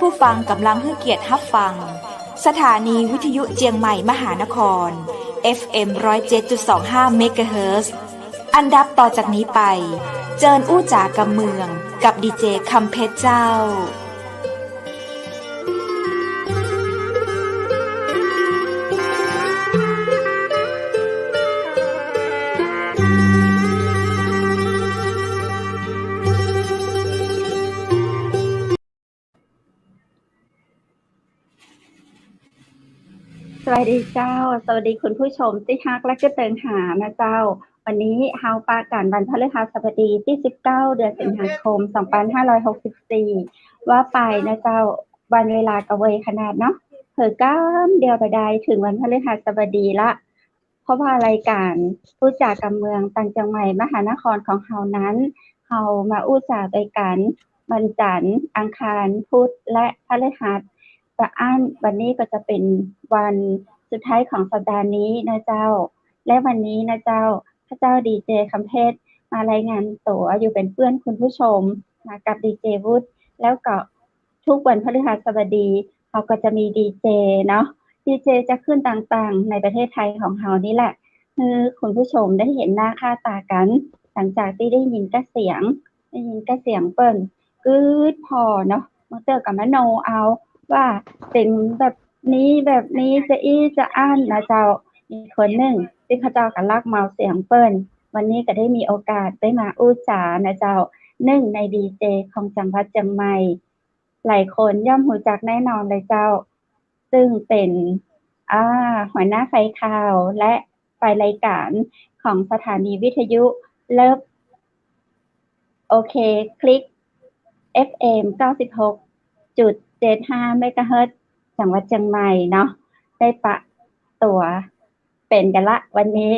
ผู้ฟังกำลังให้เกียรติรับฟังสถานีวิทยุเจียงใหม่มหานคร FM 107.25 เมกะเฮิรตซ์อันดับต่อจากนี้ไปเจิญอู้จ๋ากำเมืองกับดีเจคำเพชรเจ้าสวัสดีเจ้าสวัสดีคุณผู้ชมที่ฮักและก็เติงหานะเจ้าวันนี้เฮาปากันวันพฤหัสบดีที่19เดือนสิงหาคม2564ว่าไปนะเจ้าวันเวลากะเวยขนาดเนาะเผิ่ก้ามเดียวไปได้ถึงวันพฤหัสบดีละเพราะว่ารายการอู้จากกำเมืองต่างจังใหม่มหานครของเฮานั้นเฮามาอู้จากรายการวันจันทร์อังคารพุธและพฤหัสแต่วันนี้ก็จะเป็นวันสุดท้ายของสัปดาห์นี้นะเจ้าและวันนี้นะเจ้าพระเจ้าดีเจคำเพชรมารายงานตัวอยู่เป็นเพื่อนคุณผู้ชมมากับดีเจวุฒิแล้วก็ทุกวันพฤหัสบดีเขาก็จะมีดีเจเนาะดีเจจะขึ้นต่างๆในประเทศไทยของเรานี่แหละคือคุณผู้ชมได้เห็นหน้าค่าตากันหลังจากที่ได้ยินกระเสียงเปิ้นกึดพอเนาะมาเจอกับมโนเอาว่าเป็นแบบนี้จะอี้จะอ้านนะเจ้ามีคนหนึ่งที่เขาเจ้ากันลักเมาเสียงเปิ้นวันนี้ก็ได้มีโอกาสได้มาอู้จานะเจ้าหนึ่งในดีเจของจังหวัดเชียงใหม่หลายคนย่อมรู้จักแน่นอนเลยเจ้าซึ่งเป็นหัวหน้าไฟข่าวและไฟรายการของสถานีวิทยุเลิฟโอเคคลิก FM 96.75 เมกะเฮิรตซ์จังหวัดเชียงใหม่เนาะได้ปะตัวเป็นกันละวันนี้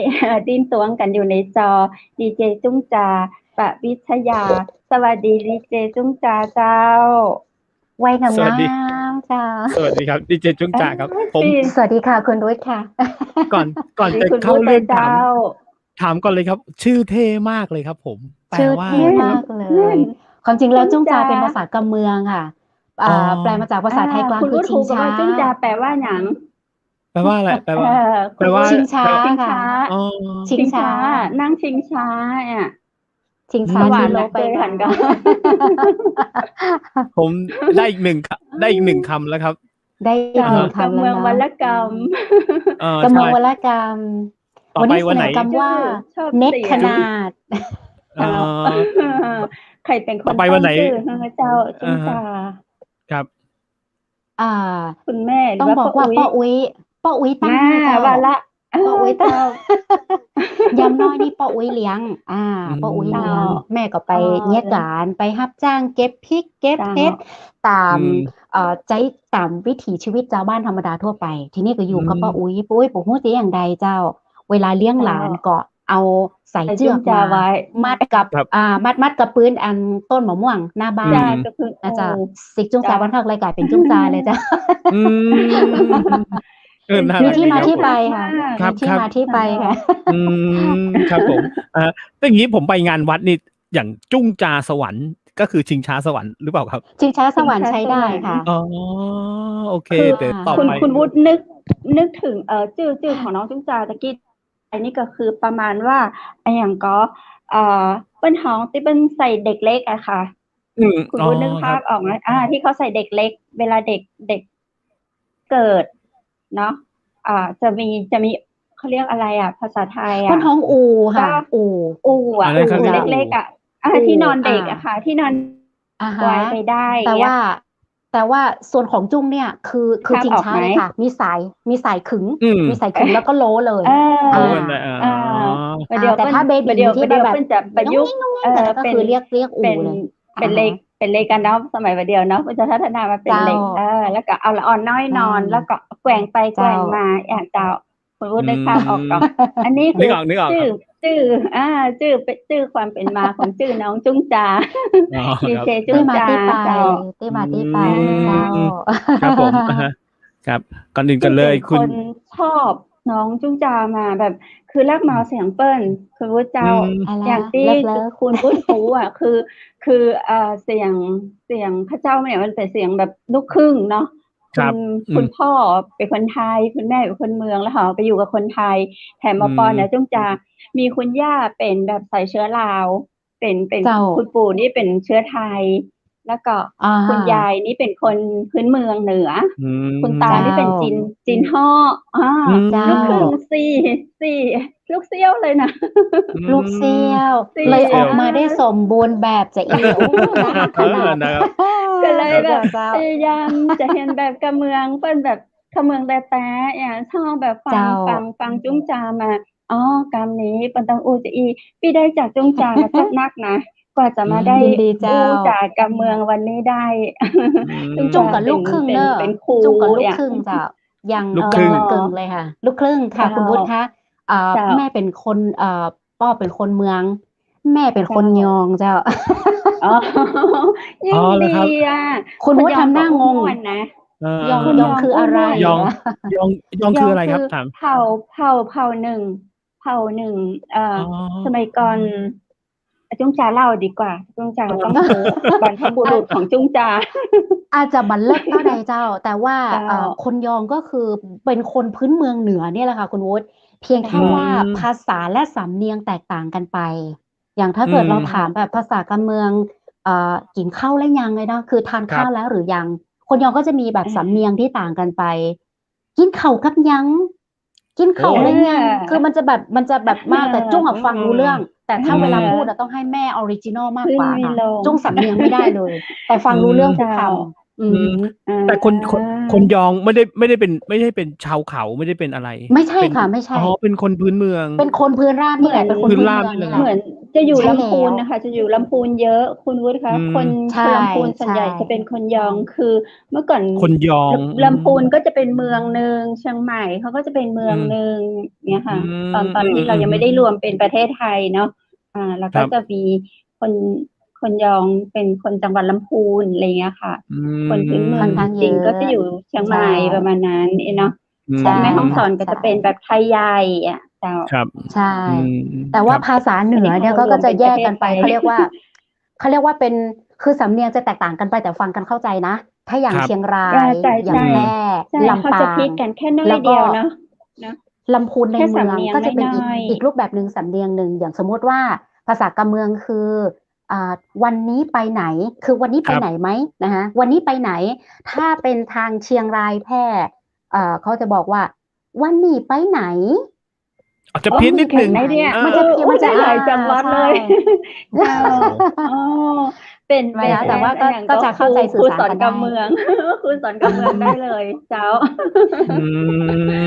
ดิ้นตวงกันอยู่ในจอดีเจจุ้งจาปะวิทยาสวัสดีดีเจจุ้งจาเจ้าไว้งามๆค่ะสวัสดีครับดีเจจุ้งจาครับผมสวัสดีค่ะคุณรุ่ค่ะ ก่อนจะเข้าเรื่องถามก่อนเลยครับชื่อเท่มากเลยครับผมชื่อเท่มากเลยความจริงแล้วจุ้งจาเป็นภาษากำเมืองค่ะแปลมาจากภาษาไทยกลางคือชิงช้าจุ้งจาแปลว่าหยังแปลว่าอะไรแปลว่าชิงช้าค่ะชิงช้านั่งชิงช้าอ่ะชิงช้าที่ลบไปหันกันผมได้อีกหนึ่งคำแล้วครับได้อีกหนึ่งคำเมืองวรรณกรรมกำเมืองวรรณกรรมวันนี้เสนอกำว่าเน็ตขนาดใครเป็นคนไปวันไหนเจ้าจุ้งจาครับคุณแม่ต้องบอกว่าป้าอุ้ยตั้งให้ว่าละป้าอุ้ยตั้งยำน้อยนี่ป้าอุ้ยเลี้ยงป้าอุ้ยเลี้ยงแม่ก็ไปเนียการไปรับจ้างเก็บพริกเก็บเห็ดตามใจตามวิถีชีวิตชาวบ้านธรรมดาทั่วไปทีนี้ก็อยู่กับป้าอุ้ยปู่ฮู้สิอย่างใดเจ้าเวลาเลี้ยงหลานก็เอาใส่เชือกมามัดกับมัดกับปืนอันต้นมะม่วงหน้าบ้านอาจารย์สิจุ้งจาวันทักรายการเป็นจุ้งจาเลยจ้ะมีที่มาที่ไปค่ะที่มาที่ไปค่ะครับผมอย่างนี้ผมไปงานวัดนี่อย่างจุ้งจาสวรรค์ก็คือชิงช้าสวรรค์หรือเปล่าครับชิงช้าสวรรค์ใช้ได้ค่ะอ๋อโอเคเดี๋ยวต่อไปคุณวุฒินึกถึงชื่อของน้องจุ้งจาตะกี้อันนี้ก็คือประมาณว่าอย่างก็เปิ้นห้องที่เปิ้นใส่เด็กเล็กอะค่ะคุณรู้นึกภาพออกไหมที่เขาใส่เด็กเล็กเวลาเด็กเกิดเนาะจะมีเขาเรียกอะไรภาษาไทยเปิ้นห้องอูค่ะอูเล็กๆที่นอนเด็กอะค่ะที่นอนไว้ไปได้แต่ว่าส่วนของจุ้งเนี่ยคือชิงช้าเลยค่ะมีสายขึงแล้วก็โล้เลยแต่ถ้าเบบีที่แบบเป็นจะประยุกต์ก็คือเรียกอูเลยเป็นเล็กกันเนาะสมัยเดียวเนาะมันจะพัฒนามาเป็นเล็กแล้วก็เอาละอ่อนน้อยนอนแล้วก็แกว่งไปแกว่งมาอย่างเจ้าคุณพูดได้ภาพออกก่อนอันนี้คือชื่อความเป็นมาของชื่อน้องจุ้งจาดีเจจุ้งจาที่มาที่ไปครับผมครับก่อนอื่นกันเลยคุณชอบ น้องจุ้งจามาแบบคือแลกเมาเสียงเปิ้ลคือว่าเจ้า อะไร อย่างที่ เลิฟ คุณพูดรู้อ่ะคือเสียงพระเจ้าเนี่ยมันเป็นเสียงแบบลูกครึ่งเนาะ ครับ คุณพ่อเป็นคนไทยคุณแม่เป็นคนเมืองแล้วเขาไปอยู่กับคนไทยแถมมาปอนเนี่ยจุ้งจามีคุณย่าเป็นแบบใส่เชื้อลาวเป็น เจ้า คุณปู่นี่เป็นเชื้อไทย แล้วก็ อ่า คุณยายนี่เป็นคนพื้นเมืองเหนือ อืม คุณตานี่เป็นจีนฮ่อ อืม ลูกครึ่งสี่ลูกเซี่ยวเลยนะ ลูกเซี่ยว เซี่ เลย ยว ออกมาได้สมบูรณ์แบบจะอีกโอ้น่ารักขนาด นะครับ ก็เลยแบบ เจ้า พยายามจะเห็นแบบกะเมืองเปิ้นแบบกะเมืองแต่อย่างชอบแบบฟั เจ้า จุ้งจามาอ๋อกำนี้เปิ้นต้องอู้จะอีพี่ได้จากจุ้งจามาจัดนักนะกว่าจะมาได้ ยินดีเจ้า อู้จากกะเมืองวันนี้ได้ จุ้งกับลูกครึ่งเนอะ เป็นครู จุ้งกับลูก เนี่ย ครึ่งเจ้ายัง ลูกครึ่ง กึ่งเลยค่ะ ลูกครึ่งค่ะ เจ้า คุณวุฒิคะเจ้า แม่เป็นคนป้อเป็นคนเมือง แม่เป็นคนยองเจ้า อ๋อยิ่ อ๋ ง อเหรอ ดี ครับ อ่ะ คุณวุฒิทำหน้างง ม่วนนะ ยอง คุณ ยองคืออะไร ยอง ยองคืออะไรครับถาม เผ่าหนึ่งสมัยก่อนจุ้งจาเล่าดีกว่าจุ้งจาต้องคือบรรพบุรุษของจุ้งจา อาจจะบันเลิกเท่าใดเจ้า แต่ว่า เจ้า คนยองก็คือเป็นคนพื้นเมืองเหนือเนี่ยแหละค่ะคุณวุฒิเพียงแค่ อืม ว่าภาษาและสำเนียงแตกต่างกันไป อย่างถ้าเกิด อืม เราถามแบบภาษากำเมืองกินข้าวแล้วยังเลยเนาะคือทาน ครับ ข้าวแล้วหรือยัง คนยองก็จะมีแบบ อ่า สำเนียงที่ต่างกันไป กินข้าวกับยัง กินข้าวแล้วยัง คือมันจะแบบมากแต่จุ้งอะฟังรู้เรื่อง แต่ถ้าเวลาพูดอะต้องให้แม่ออริจินอลมากกว่า ขึ้นมี ค่ะ ลง จุ้งสำเนียงไม่ได้เลย แต่ฟังรู้เรื่องทุกค เจ้า ำอืม แต่คนยองไม่ได้เป็นชาวเขาไม่ได้เป็นอะไร ไม่ใช่ เป็น ค่ะไม่ใช่ อ๋อเป็นคนพื้นเมือง เป็นคนพื้นราบนี่แหละ เป็นคน พื้น พื้น ราบ เมือง นี่ นี่ แห แห ละ ละ เหมือนจะอยู่ ใช่ ลำพูน แล้ว นะคะ จะอยู่ลำพูนเยอะคุณวุฒิคะ อืม คน ใช่ ลำพูนส่วนใหญ่ ใช่ จะเป็นคนยองคือเมื่อก่อน คนยอง ลำพูนก็จะเป็นเมืองหนึ่งเชียงใหม่เขาก็จะเป็นเมืองหนึ่งเนี่ยค่ะ อืม ตอนที่เรายังไม่ได้รวมเป็นประเทศไทยเนาะแล้ว ครั ก็ บ จะมีคนยองเป็นคนจังหวัดลำพูนอะไรเงี้ยค่ะ อืม คนพื้นเมือ ค่อง นข้าง จริง เยอะ ก็จะอยู่เชียงใหม่ ใช่ ประมาณนั้นเนาะ ใช่ แม่ฮ่องสอนก็ ใช่ จะเป็นแบบไทยใหญ่เจ้า ครับ ใช่ อืม แต่ว่า ครับ ภาษาเหนือเนี่ย อันนี้ ก็จะ เขารวมเป็น แยกกันไป ประเทศไทย เขาเรียกว่าเป็นคือสำเนียงจะแตกต่างกันไปแต่ฟังกันเข้าใจนะ ถ้าอย่าง ครับ เชียงราย ใช่ อย่างแพร่ ใช่ ลำ เขา ปา จะพลิ ง กกันแค่น้อ แล้ ยว ก็ เดียวเนาะ ลำพูนใน แค่ เมือง สำเนียง ก็จะเป็น น้อยๆ อีกรูปแบบหนึ่งสำเนียงหนึ่งอย่างสมมุติว่าภาษากำเมืองคือวันนี้ไปไหน คือวันนี้ไป ครับ ไหนไหมนะคะวันนี้ไปไหน ถ้าเป็นทางเชียงรายแพร่เขาจะบอกว่า วันนี้ไปไหน อาจจะเพี้ยนนิดหนึ่ง ไอเนี่ย มันจะเพี้ยนมันจะ ได้หลายจังหวัดเลย ใช่ อ๋อเป็น ไม่นะแต่ว่าก็ อย่าง ก็จะเข้าใจสื่อสาร ครูสอน กันได้ กำเมือง ครูสอนกำเมืองได้เลย เจ้า อื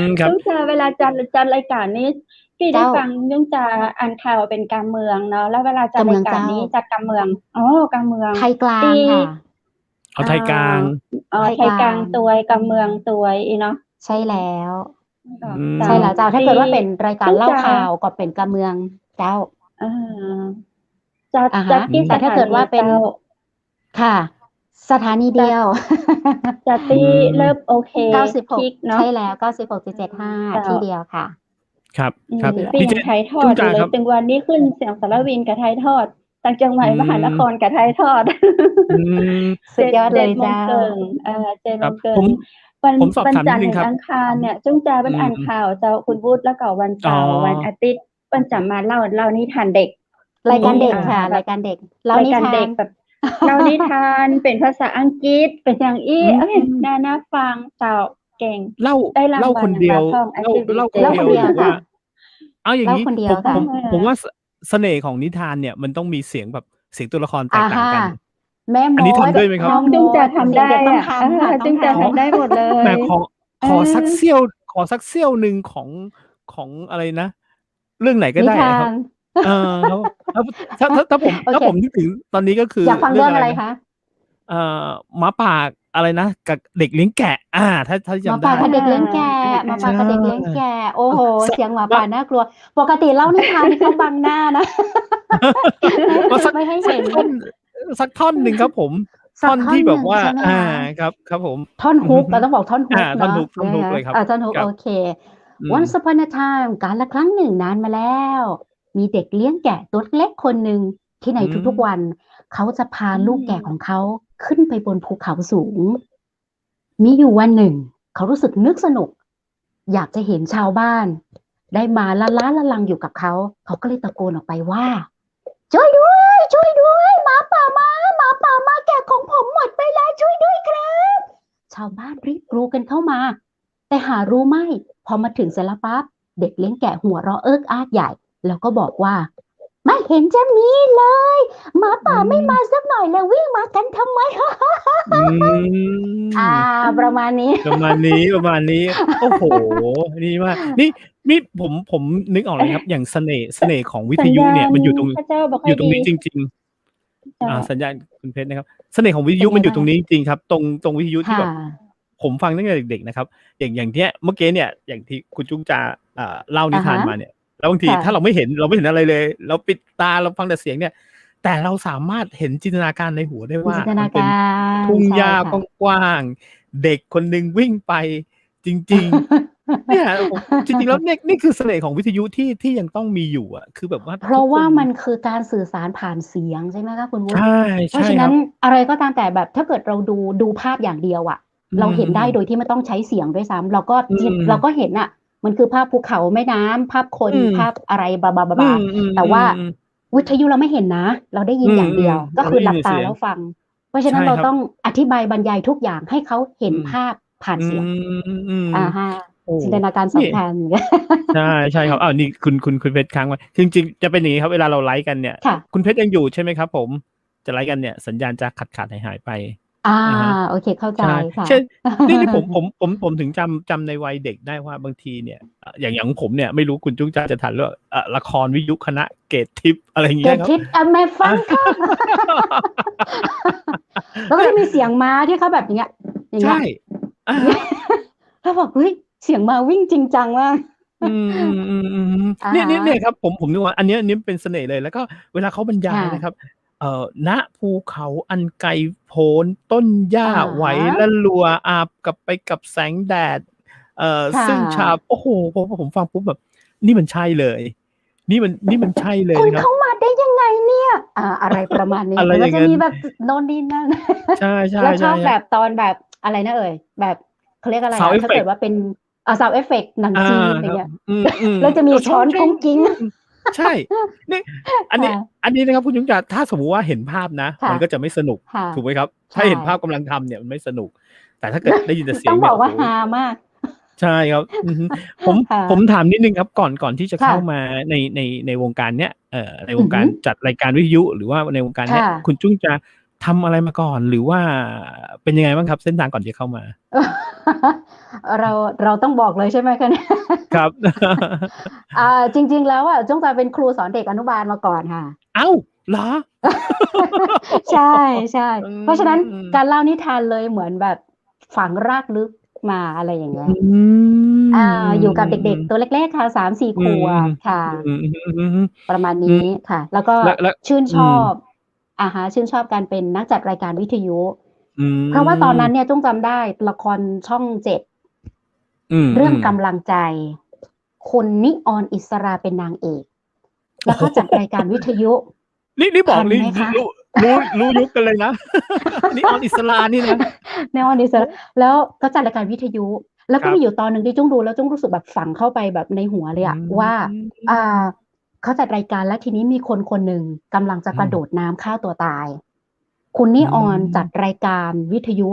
มครับ ยุ่งจะเวลาจัดรายการนี้พี่ได้ เจ้า ฟังยุ่งจะอ่านข่าวเป็นการเมืองเนาะแล้วเวลาจัด กำเมื รา อง ยการ เจ้า นี้จัดการเมืองการเมือง ไทยกลาง ปี ค่ะ เอาไทยกลาง ไทยกลางตัวการเมืองตัวเนาะ ใช่แล้ว อืม ใช่แล้วเจ้าถ้าเกิดว่าเป็นรายการ ต้อง เล่า จะ ข่าวก็เป็นกำเมืองเจ้า เออจัด อ่าฮะ จัดที่ แต่ถ้าเกิดว่าเป็น สถนี ค่ะ สถานีเดียว จัดที่เริ่มโอเคพลิก 96 เนาะ ใช่แล้ว 96.75 ที่เดียวค่ะ ครับครับ พี่ พี่ ยังไทยทอ จุ้ ด ง อยู่ จา เล ค ย รับ ถึงวันนี้ขึ้นเสียงสารวินกับไทยทอดต่างจังหวัด อืม มหานครกับไทยทอด อืม สุดยอดเลย 7 โมง เจ้า เกิน7 ค โม รับ งเกิ ผม นวัน ผมสอบ วัน ถาม จันท นิดนึ ร์ถึ ง ง ครับ อังคารเนี่ยจุ้งจาเป็นอ่านข่าวเจ้าคุณวุฒิแล้วก็วันเสาร์ อ๋อ วันอาทิตย์วันจะมาเล่านิทานเด็ก รายการเด็กค่ะ แบบ รายการเด็กเล่าร าย นิ การ ทา เด็ น กแบบเล่านิทานเป็นภาษาอังกฤษเป็นอย่างอี้ อืม เอ้ยน่าฟังเจ้าเก่ง เล่า ได้รางวัล เล่าคนเดียว มาท่อง เล่า Activity เล่าคน เล่า เดี ค ย น ว เดียว หรือว่า ค่ะ เอาอย่าง เล่า นี้ คนเดีย ผ ว ม ค่ะ ผมว่าเสน่ห์ของนิทานเนี่ยมันต้องมีเสียงแบบเสียงตัวละครแตกต่างกัน แม่มด อันนี้ทำด้วยไหมครับ น้อง จุ้งจะทำได้ เด็กๆต้อง อะ ทำค่ะ จุ้งจะ ต้อง ทำได้หมดเลย แต่ขอ เออ สักเสี้ยวหนึ่งของอะไรนะ เรื่องไหนก็ นิ ได้ ทา ครับ น แล้วถ้าผม โอเค ถ้าผมนึกถึงตอนนี้ก็คือ อยากฟังเรื่องอะไร น คะ หมาป่าอะไรนะกับเด็กเลี้ยงแกะ ถ้า หมา จำ ป่า ได้ กับเด็กเลี้ยงแกะ อ่า หมาป่ากับเด็กเลี้ยงแกะ โอ้โห สัก เสียงหมาป่าน่ากลัว ปกติเล่านิทานนี่ต้องบังหน้านะ ก็สัก ไม่ให้ สัก เห็น สักท่อนหนึ่งครับผม สัก ท่อนที่แบบว่า ท่อนหนึ่งใช่ไหมคะ ครับผม ท่อนฮุกเราต้องบอกท่อนฮุก ท่อน เนาะ ฮุกท่อนฮุกเลยครับ ท่อนฮุก ครับ โอเค Once upon a time กาลครั้งหนึ่งนานมาแล้ว มีเด็กเลี้ยงแกะตัวเล็กคนหนึ่งที่ในทุกๆวัน เขาจะพาลูกแกะของเขาขึ้นไปบนภูเขาสูง มีอยู่วันหนึ่ง เขารู้สึกนึกสนุก อยากจะเห็นชาวบ้าน ได้มาละล้าละลังอยู่กับเขา เขาก็เลยตะโกนออกไปว่า ช่วยด้วยช่วยด้วยหมาป่ามาแกะของผมหมดไปแล้วช่วยด้วยครับ ชาวบ้านรีบกรูกันเข้ามา แต่หารู้ไหมพอมาถึงเสร็จแล้วปั๊บเด็กเลี้ยงแกะหัวเราะเอิกอาร์กใหญ่ แล้วก็บอกว่า ไม่เห็นจะมีเลยหมาป่าไม่มาสักหน่อยแล้ววิ่งมากันทำไม อืม ประมาณนี้ ประมาณนี้ โอ้โหนี่มากนี่ผมนึกออกเลยครับ อย่างเสน่ห์ของวิทยุเนี่ย มันอยู่ตรง พระเจ้าบอก อ ให้ ยู่ตรง ดี นี้จริง เจ้า ๆสัญญาณคุณเพชรนะครับ เสน่ห์ของวิทยุ เป็นไง มันอยู่ตรงนี้จริงๆครับ ตรงวิทยุที่ ค่ะ แบบผมฟังตั้งแต่เด็กๆนะครับ อย่างเนี้ยเมื่อกี้เนี่ย อย่างที่คุณจุ้งจาเล่านิทานมาเนี่ย แล้วบางที ค่ะ ถ้าเราไม่เห็นอะไรเลย เราปิดตาเราฟังแต่เสียงเนี่ย แต่เราสามารถเห็นจินตนาการในหัวได้ จิ ว่า นต มั นาน เป็น การ ทุ่ง ใช่ หญ้า ค่ะ กว้างๆเด็กคนหนึ่งวิ่งไปจริง ๆ เนี่ยผมจริงๆแล้วนี่คือเสน่ห์ของวิทยุที่ยังต้องมีอยู่อ่ะ คือแบบว่า เพราะ ทุกค ว่ามันคือการสื่อสารผ่านเสียงใช่ไหมคะคุณวุฒิ ใช่ เพราะ ใช่ ฉะ ค นั้ รั น บ อะไรก็ตามแต่แบบถ้าเกิดเราดูภาพอย่างเดียวอ่ะ เราเห็นได้โดยที่ไม่ต้องใช้เสียงด้วยซ้ำเราก็ อืม เราก็เห็นอ่ะ มันคือภาพภูเขาแม่น้ำภาพคน อืม ภาพอะไรบา อืม แต่ว่าวิทยุเราไม่เห็นนะ เราได้ยินอย่างเดียว ก็คือหลับตา เราได้ยินเสียง แล้วฟัง เพราะฉะนั้น ใช่ เรา ครับ ต้องอธิบายบรรยายทุกอย่างให้เขาเห็น อืม ภาพผ่าน อื เสียง ม ฮะ โอ้ จินตนาการ นี่ สำคัญ ใช่ครับอ้าวนี่คุณเพชรค้างไว้จริงๆจะเป็นอย่างนี้ครับเวลาเราไลฟ์กันเนี่ย ค่ะ คุณเพชรยังอยู่ใช่ไหมครับ ผมจะไลฟ์กันเนี่ย สัญญาณจะขาดหายไป โอเคเข้าใจ ใช่ ค่ะ เช่นนี่ผมถึงจำในวัยเด็กได้ว่าบางทีเนี่ยอย่างของผมเนี่ยไม่รู้คุณจุ้งจ้าจะทันหรือเปล่าละครวิทยุคณะเกตทิพย์อะไรอย่าง เก เงี้ ต ยครับ ทิปแม่ฟังค่ะ แล้วก็จะมีเสียงม้าที่เขาแบบอย่างเงี้ย ใช่อ่า แล้วบอกเฮ้ยเสียงม้าวิ่งจริงจังมาก อืม อ่า เนี่ยครับผมนึกว่าอันเนี้ยเป็นเสน่ห์เลยแล้วก็เวลาเขาบรรยาย ค่ะ นะครับ ณภูเขาอันไกลโพ้นต้นหญ้า อ่า ไหวละลัวอาบกับไปกับแสงแดด ค่ะ ซึ่งชาโอ้โหผมฟังปุ๊บแบบ นี่มันใช่เลย นี่มันใช่เลย คุณ นะครับ เข้ามาได้ยังไงเนี่ย อะไรประมาณนี้ อะไร มัน อ ก็ ย่าง จะ นั้น มีแบบโน่นนี่นั่น ใช่ใช่ แล้วช ใช่ อบ ค แบ รับบ ตอนแบบอะไรนะเอ่ยแบบเขาเรียกอะไร Sound ถ้าเกิด effect ว่าเป็นsound effect หนังจีนอะไร ครับ เงี้ย อืม แล้วจะมีช้อนกุ้งกิ้ง ใช่นี่อันนี้นะครับคุณจุ้งจ๋าถ้าสมมุติว่าเห็นภาพนะ ค่ะ มันก็จะไม่สนุก ค่ะ ถูกไหมครับ ใช่ ถ้าเห็นภาพกำลังทำเนี่ยมันไม่สนุก แต่ถ้าเกิดได้ยินแต่เสีย ต้ ง องบ เนี่ อย กว่า โอ้โห ฮามาก ใช่ครับผม ค่ะ ผมถามนิดนึงครับก่อนที่จะ ค่ะ เข้ามาในวงการเนี้ยในวงการ อือหือ จัดรายการวิทยุ หรือว่าในวงการเนี้ย ค่ะ คุณจุ้งจะทำอะไรมาก่อน หรือว่าเป็นยังไงบ้างครับ เส้นทางก่อนที่เข้ามา เราต้องบอกเลยใช่ไหมคะเนี่ย ครับ จริง ๆ แล้วจงใจเป็นครูสอนเด็กอนุบาลมาก่อนค่ะ เอ้าเหรอ ใช่ใช่ อืม เพราะฉะนั้นการเล่านิทานเลยเหมือนแบบฝังรากลึกมาอะไรอย่างเงี้ย อยู่กับเด็กๆตัวเล็กๆค่ะ3-4 ขวบค่ะ ประมาณนี้ค่ะ แล้วก็ แล้ว ชื่นชอบชื่นชอบการเป็นนักจัดรายการวิทยุ อืม เพราะว่าตอนนั้นเนี่ยจ้งจำได้ละครช่อง 7 เรื่องกำลังใจ คุณนิออนอิสราเป็นนางเอก แล้วก็จัดรายการวิทยุ นี่บอก ทัน นี่ ไหมคะ รู้ยุคกันเลยนะ นี่ออนอิสรานี่นะ นิออนอิสราแล้วก็จัดรายการวิทยุ แล้วก็ ครับ มีอยู่ตอนหนึ่งที่จ้งดูแล้วจ้งรู้สึกแบบฝังเข้าไปแบบในหัวเลยอะว่าเขาจัดรายการแล้วทีนี้มีคนหนึ่งกำลังจะกระโดดน้ำฆ่าตัวตาย คุณนิออนจัดรายการวิทยุ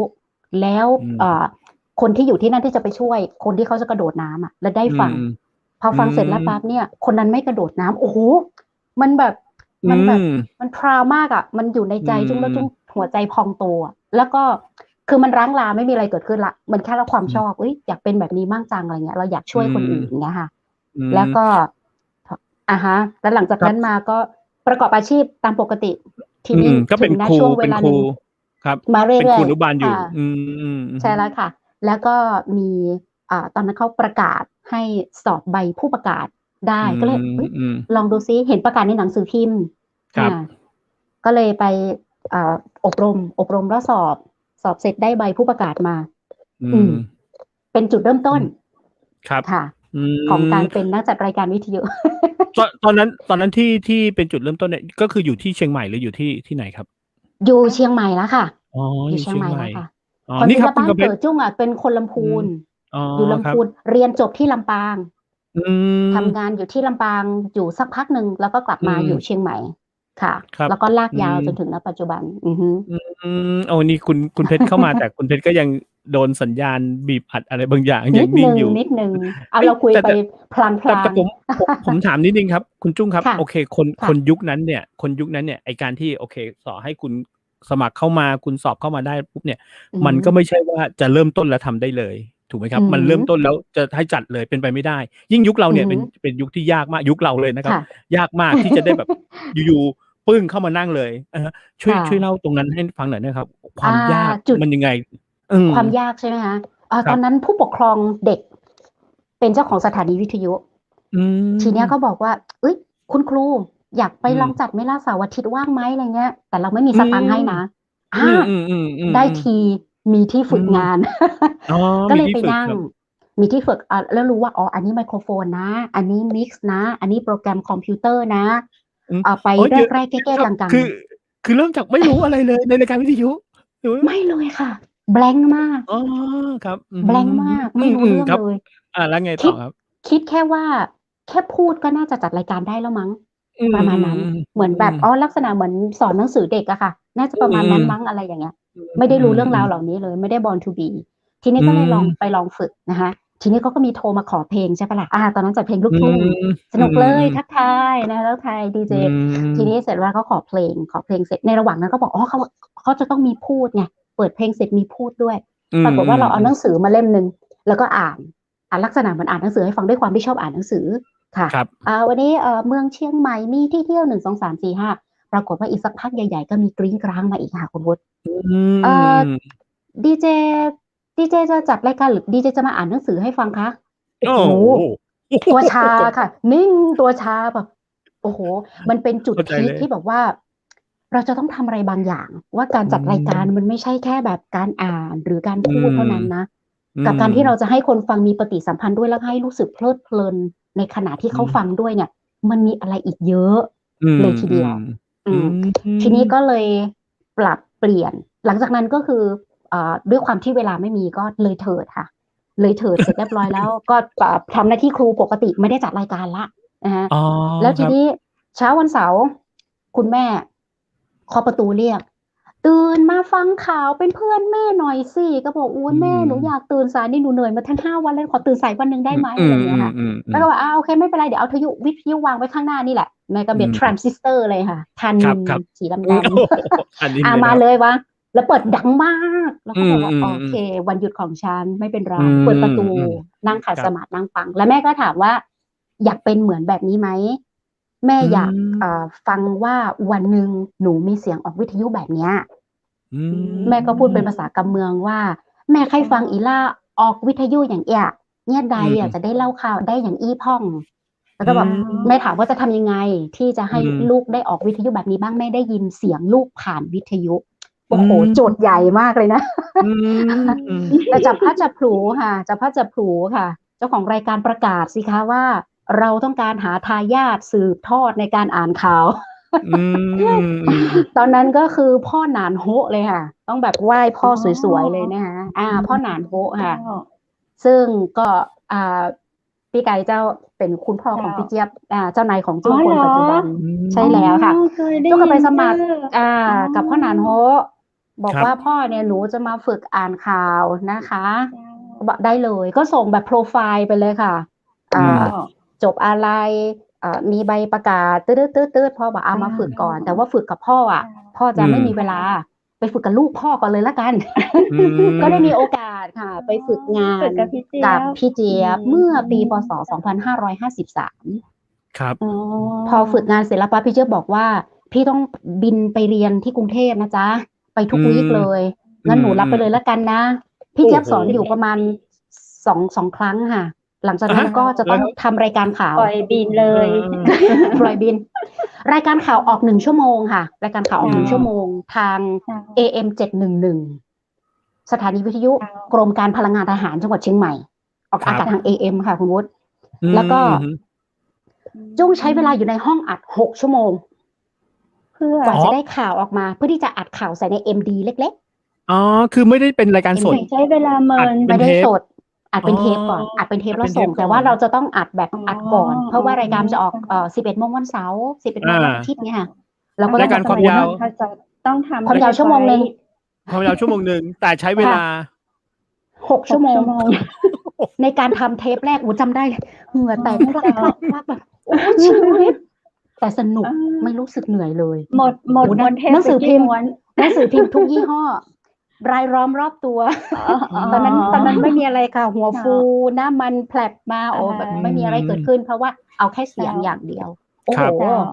แล้วคนที่อยู่ที่นั่นที่จะไปช่วย คนที่เขาจะกระโดดน้ำแล้วได้ฟัง พอฟังเสร็จแล้วปั๊บเนี่ย คนนั้นไม่กระโดดน้ำโอ้โหมันแบบมันพราวมากอ่ะมันอยู่ในใจจุ้งแล้วจุ้งหัวใจพองโตแล้วก็คือมันร้างลาไม่มีอะไรเกิดขึ้นละมันแค่เราความชอบอยากเป็นแบบนี้มั่งจังอะไรเงี้ยเราอยากช่วยคนอื่นอย่างเงี้ยค่ะแล้วก็แล้วหลังจากนั้นมาก็ประกอบอาชีพตามปกติทีนี้ ก็เป็น ถึง ครู ช่วงเวลานึง ครับ มาเรื่อยๆ เป็นครูอนุบาลอยู่ ค่ะใช่แล้วค่ะ แล้วก็มีตอนนั้นเขาประกาศให้สอบใบผู้ประกาศได้ก็เลยลองดูซิเห็นประกาศในหนังสือพิมพ์ก็เลยไปอบรมแล้วสอบเสร็จได้ใบผู้ประกาศมาเป็นจุดเริ่มต้น ครับ ค่ะ ของการเป็นนักจัดรายการวิทยุ ตอนนั้นที่เป็นจุดเริ่มต้นเนี่ยก็คืออยู่ที่เชียงใหม่หรืออยู่ที่ไหนครับอยู่เชียงใหม่แล้วค่ะ อ๋อ อ อยู่ ยู่ เชียง เชียง ใหม่ ใหม่ แล้วค่ะ อ๋อ ความจ นี่ ริง ครั แล้ บ ว คุณ บ้าน กำเพ เกิ ชร ดจุ้งเป็นคนลำพูน อ๋อ อยู่ ค ลำ รับ พูนเรียนจบที่ลำปาง อืม ทำงานอยู่ที่ลำปางอยู่สักพักหนึ่งแล้วก็กลับ อื มาอยู่ ม เชียงใหม่ค่ะ ครับ แล้วก็ลาก อื ยาว ม จนถึง ณ ปัจจุบัน อือฮึ โอ้นี่คุณเพชรเข้ามา แต่คุณเพชรก็ยังโดนสัญญาณบีบอัดอะไรบางอย่าง นิ ยั ด ง ห นิ่ นึ ง่ ง อยู่ นิดหนึ่งเอา เฮ้ย เราคุย แต่ ไปพลาง แต่ผมถามนิดนึงครับ คุณจุ้งครับ ค่ะ โอเค คน ค่ะ คนยุคนั้นเนี่ยไอการที่โอเคต่อให้คุณสมัครเข้ามาคุณสอบเข้ามาได้ปุ๊บเนี่ย อือ มัน ฮึ ก็ไม่ใช่ว่าจะเริ่มต้นแล้วทำได้เลย ถูกไหมค อื รับ อ มัน ฮึ เริ่มต้นแล้วจะให้จัดเลยเป็นไปไม่ได้ ยิ่งยุคเรา อื เนี่ อย ฮึ เป็นยุคที่ยากมากยุคเราเลยนะครั ค่ บ ะ ยากมากที่จะได้แบบ อยู่ๆปึ้งเข้ามานั่งเลยอะฮะช่ ค่ วย ะ เล่าตรงนั้นให้ฟังหน่อยได้ครับ ค อ วามยาก จุด มันยังไง? ความยากใช่ไหมคะ ครตับ อนนั้นผู้ปกครองเด็ก เป็นเจ้าของสถานีวิทยุ อื ทีเนี้ยก็ ม บอกว่า "เฮ้ย คุณครูอยากไปอืม ลองจัดไหมล่ะเสาร์อาทิตย์ว่างไหม?" อะไรเงี้ย แต่เราไม่มี อื สตังค์ให้นะ อื อา ได้ ม ๆ ๆ ๆ ทีมีที่ อื ฝึก ม งาน อ๋อ ก็ มี เลย ที่ ไป ฝึก นั่ง ครับ มีที่ฝึก แล้วรู้ว่า อ๋อ อันนี้ไมโครโฟนนะ อันนี้มิกซ์นะ อันนี้โปรแกรมคอมพิวเตอร์นะ อืม ไป อ๋อ เดี๋ยว แรก ๆ เดี๋ยว แก้ ครัๆ บ กัง คือเริ่มจากไม่รู้อะไรเลยในรายการวิทยุ หรือว่า ๆ ไม่เลยค่ะ แบลงก์ มาก อ๋อ ครับ อือ แบลงก์ มาก อืไม่รู้ ม เรื่อ ๆ ครับ งเลย แล้วไงคต่ิอด ครับ? คิดแค่ว่า แค่พูดก็น่าจะจัดรายการได้แล้วมั้ง อืประมาณนั้น ม เหมือนแบบ ๆ ๆ อ๋อ ลักษณะเหมือนสอนหนังสือเด็กอะค่ะ น่าจะ อืประมาณนั้น ม มั้ง อะไรอย่างเงี้ย ๆ ไม่ได้รู้เรื่องอืม ๆ ราวเหล่านี้เลย ไม่ได้ born to be ทีนี้อืก็เลยไปม ลองฝึกนะคะ ทีนี้เขาก็มีโทรมาขอเพลง ใช่เปล่าล่ะ ตอนนั้นจัดเพลงลูอืกทุ่ง ม สนุกเลย อืม ทักทายนะ ทักทายดีอืเจ ทีนี้ม เสร็จแล้วเขาขอเพลงเสร็จ ในระหว่างนั้นก็บอก อ๋อ เขาจะต้องมีพูดไง เปิดเพลงเสร็จมีพูดด้วย อืปรากฏว่าเราเอาหนัม งสือมาเล่มหนึ่ง แล้วก็อ่าน ลักษณะเหมือนอ่านหนังสือให้ฟังด้วยความที่ชอบอ่านหนังสือค่ะ ครับ วันนี้ เมืองเชียงใหม่มีที่เที่ยว 1 2 3 4 5 ปรากฏว่าอีกสักพักใหญ่ ๆ ก็มีกริ๊งกร้างมาอีกค่ะคุณวุฒิ อืเอ่อ ม ดีเจ ดีเจจะจัดรายการหรือดีเจจะมาอ่านหนังสือให้ฟังคะ? โอโอ้้โฮ โฮ ตัวชาค่ะ นิ่งตัวชาแบบ โอ้โฮ มันเป็นจุดเข้าใจพีกที่เลย แบบว่า เราจะต้องทำอะไรบางอย่าง ว่าการอืจัดรายการม มันไม่ใช่แค่แบบการอ่านหรือการอืพูดเท่าม นั้นนะ อืกับการที่เราม จะให้คนฟังมีปฏิสัมพันธ์ด้วย แล้วก็ให้รู้สึกเพลิดเพลินในขณะที่อืเขาฟังม ด้วยเนี่ย มันมีอะไรอีกเยอะอืม เลยทีเดียว อืทีนี้ม ก็เลยปรับเปลี่ยน หลังจากนั้นก็คือ ด้วยความที่เวลาไม่มีก็เลยเถิดค่ะ เลยเถิดเสร็จเรียบร้อยแล้ว ก็ทำหน้าที่ครูปกติไม่ได้จัดรายการแล้วนะคะ อ๋อ แล้วทคีรับ นี้เช้าวันเสาร์คุณแม่เคาะประตูเรียก "ตื่นมาฟังข่าวเป็นเพื่อนแม่หน่อยสิ" ก็บอก "อุ๊อืย แม่หนูอม ยากตื่นสายนี่หนูเหนื่อยมาทั้ง 5 วันแล้ว ขอตื่นสายวันหนึ่งได้ไหม?" อือะไรอย่างเงี้ยค่ะ ม แม่ๆ ๆ ๆ ก็บอก โอเค ไม่เป็นไร เดี๋ยวเอาวิทยุวางไว้ข้างหน้านี่แหละ แม่ก็แบบทรานซิสเตอร์เลยค่ะ ทาครนิับ นสีดๆ โอ้ำ โฮ อันนี้ๆ เลยนมะาครับ เลยวะ แล้วเปิดดังมาก เราอืก็บอกว่า โอม เค ๆ ๆ วันหยุดของฉันไม่เป็นไร อืเปิดประตูม ๆ ครันั่งขัดสบ มาธินั่งฟัง แล้วแม่ก็ถามว่า "อยากเป็นเหมือนแบบนี้ไหม?" แม่อือยาก ม ฟังว่าวันหนึ่งหนูมีเสียงออกวิทยุแบบเนี้ย อืแม่ก็พูดเป็นม ภาษากำเมืองว่า "แม่ใครฟังอีหล่าออกวิทยุอย่างเอี้ย เนี่ยใดอืม จะได้เล่าข่าวได้อย่างอี้พ่อง" แล้วอืก็แบบแม่ถามว่า ม "จะทำยังไงที่จะอืให้ม ลูกได้ออกวิทยุแบบนี้บ้าง? แม่ได้ยินเสียงลูกผ่านวิทยุ" อืโอ้โฮ โจทย์ใหญ่ม มากเลยนะ อืม แต่จับพลัดจับผลูค่ะ จับพลัดจับผลูค่ะ เจ้าของรายการประกาศสิคะว่า เราต้องการหาทายาทสืบทอดในการอ่านข่าว อืม ตอนนั้นก็คือพ่อหนานโฮะเลยค่ะ ต้องแบบไหว้พ่อสวย ๆ เลยนะคะ พ่อหนานโฮะค่ะ ซึ่งก็ พี่ไก่เจ้าเป็นคุณพ่อของพี่เจี๊ยบ เจ้านายของอจุ้๋อ งคเหรอ? นปัจจุบัน อืใช่ อ๋อ แล้วค่ะ เคยได้ จุ้งก็ไป ยินชสมื่คร อ อ๋อ กับพ่อหนานโฮะ บอกครับ ว่า "พ่อเนี่ยหนูจะมาฝึกอ่านข่าวนะคะ" จ้ะ ก็บอก "ได้เลย" ก็ส่งแบบโพรไฟล์ไปเลยค่ะ อืม จบอะไร มีใบประกาศตื๊ด ๆ ๆ พ่อบอก มาฝึกก่อน แต่ว่าฝึกกับพ่ออะ พ่อจะไม่มีเวลา ไปฝึกกับลูกพ่อก่อนเลยแล้วกัน อืก็ได้มีม โอกาสค่ะ ไปฝึกงา ฝึกนกับพี่เจี๊กยับบ พี่เจี๊ยบเมื่อปี พ. ศ. จ้ะ 2553 ครับ อ๋อ พอฝึกงานเสร็จแล้วปั๊บ พี่เจี๊ยบบอกว่า "พี่ต้องบินไปเรียนที่กรุงเทพนะจ๊ะ ไปทุกวีกเลย งั้นหนูรับไปเลยแล้วกันนะ" พี่เจี๊ยบสอนอยู่ประมาณ 2 ครั้งค่ะ หลังจากนั้นก็จะต้องทำรายการข่าว ปล่อยบินเลย ปล่อยบิน รายการข่าวออก 1 ชั่วโมงค่ะ รายการข่าวออก 1 ชั่วโมงทาง ค่ะ AM 711 สถานีวิทยุ ค่ะ กรมการพลังงานทหารจังหวัดเชียงใหม่ ออก ครอาับ กาศทาง AM ค่ะคุณวุฒิ แล้วก็ อืม จุ้งใช้เวลาอยู่ในห้องอัด6 ชั่วโมง เพื่อก ว่าจะได้ข่าวออกมา เพื่อที่จะอัดข่าวใส่ใน MD เล็ก อ๋อคือไม่ได้เป็นรายการสด ถึงใช้เวลาเมิน อัด ๆ เป็ ไม่ น ได้ เทป สด อัดเป็น อ๋อ เทปก่อน อัดเป็นเทป อัด แล้ เป็ วน เท ส่ ป ง ก่อน แต่ว่าเราจะต้องอัดแบบ อ๋ออั อัดก่อน เพราะว่ารายการจะออก อ๋อ 11 โมงวันเสาร์ 11 โมงวันอาทิตย์เนี่ยค่ะเราก็ รายการความยาว เขาจะต้องทำ ความยาวชั่วโมงนึง ความยาวชั่วโมงหนึ่งแต่ใช้เวลา 6 ชั่วโมง ชั่วโมง ในการทำเทปแรกจำได้เลยเหงื่อแตกพลักแบบโอ้ชีวิต แต่สนุก อ่า ไม่รู้สึกเหนื่อยเลย หมด โอ้โห เทป หนังสือ ไป พิ กี่ มพ์ ม้วน หนังสือพิมพ์ทุกยี่ห้อ รายล้อมรอบตัว ตอนนั้นไม่มีอะไรค่ะ หัวฟูหน้ามันแผลบมาโอ้แบบ อ่า ไม่มีอะไรเกิดขึ้น เพราะว่าเอาแค่เสียง ค่ะ อย่างเดียว โอ้ ครั โห บ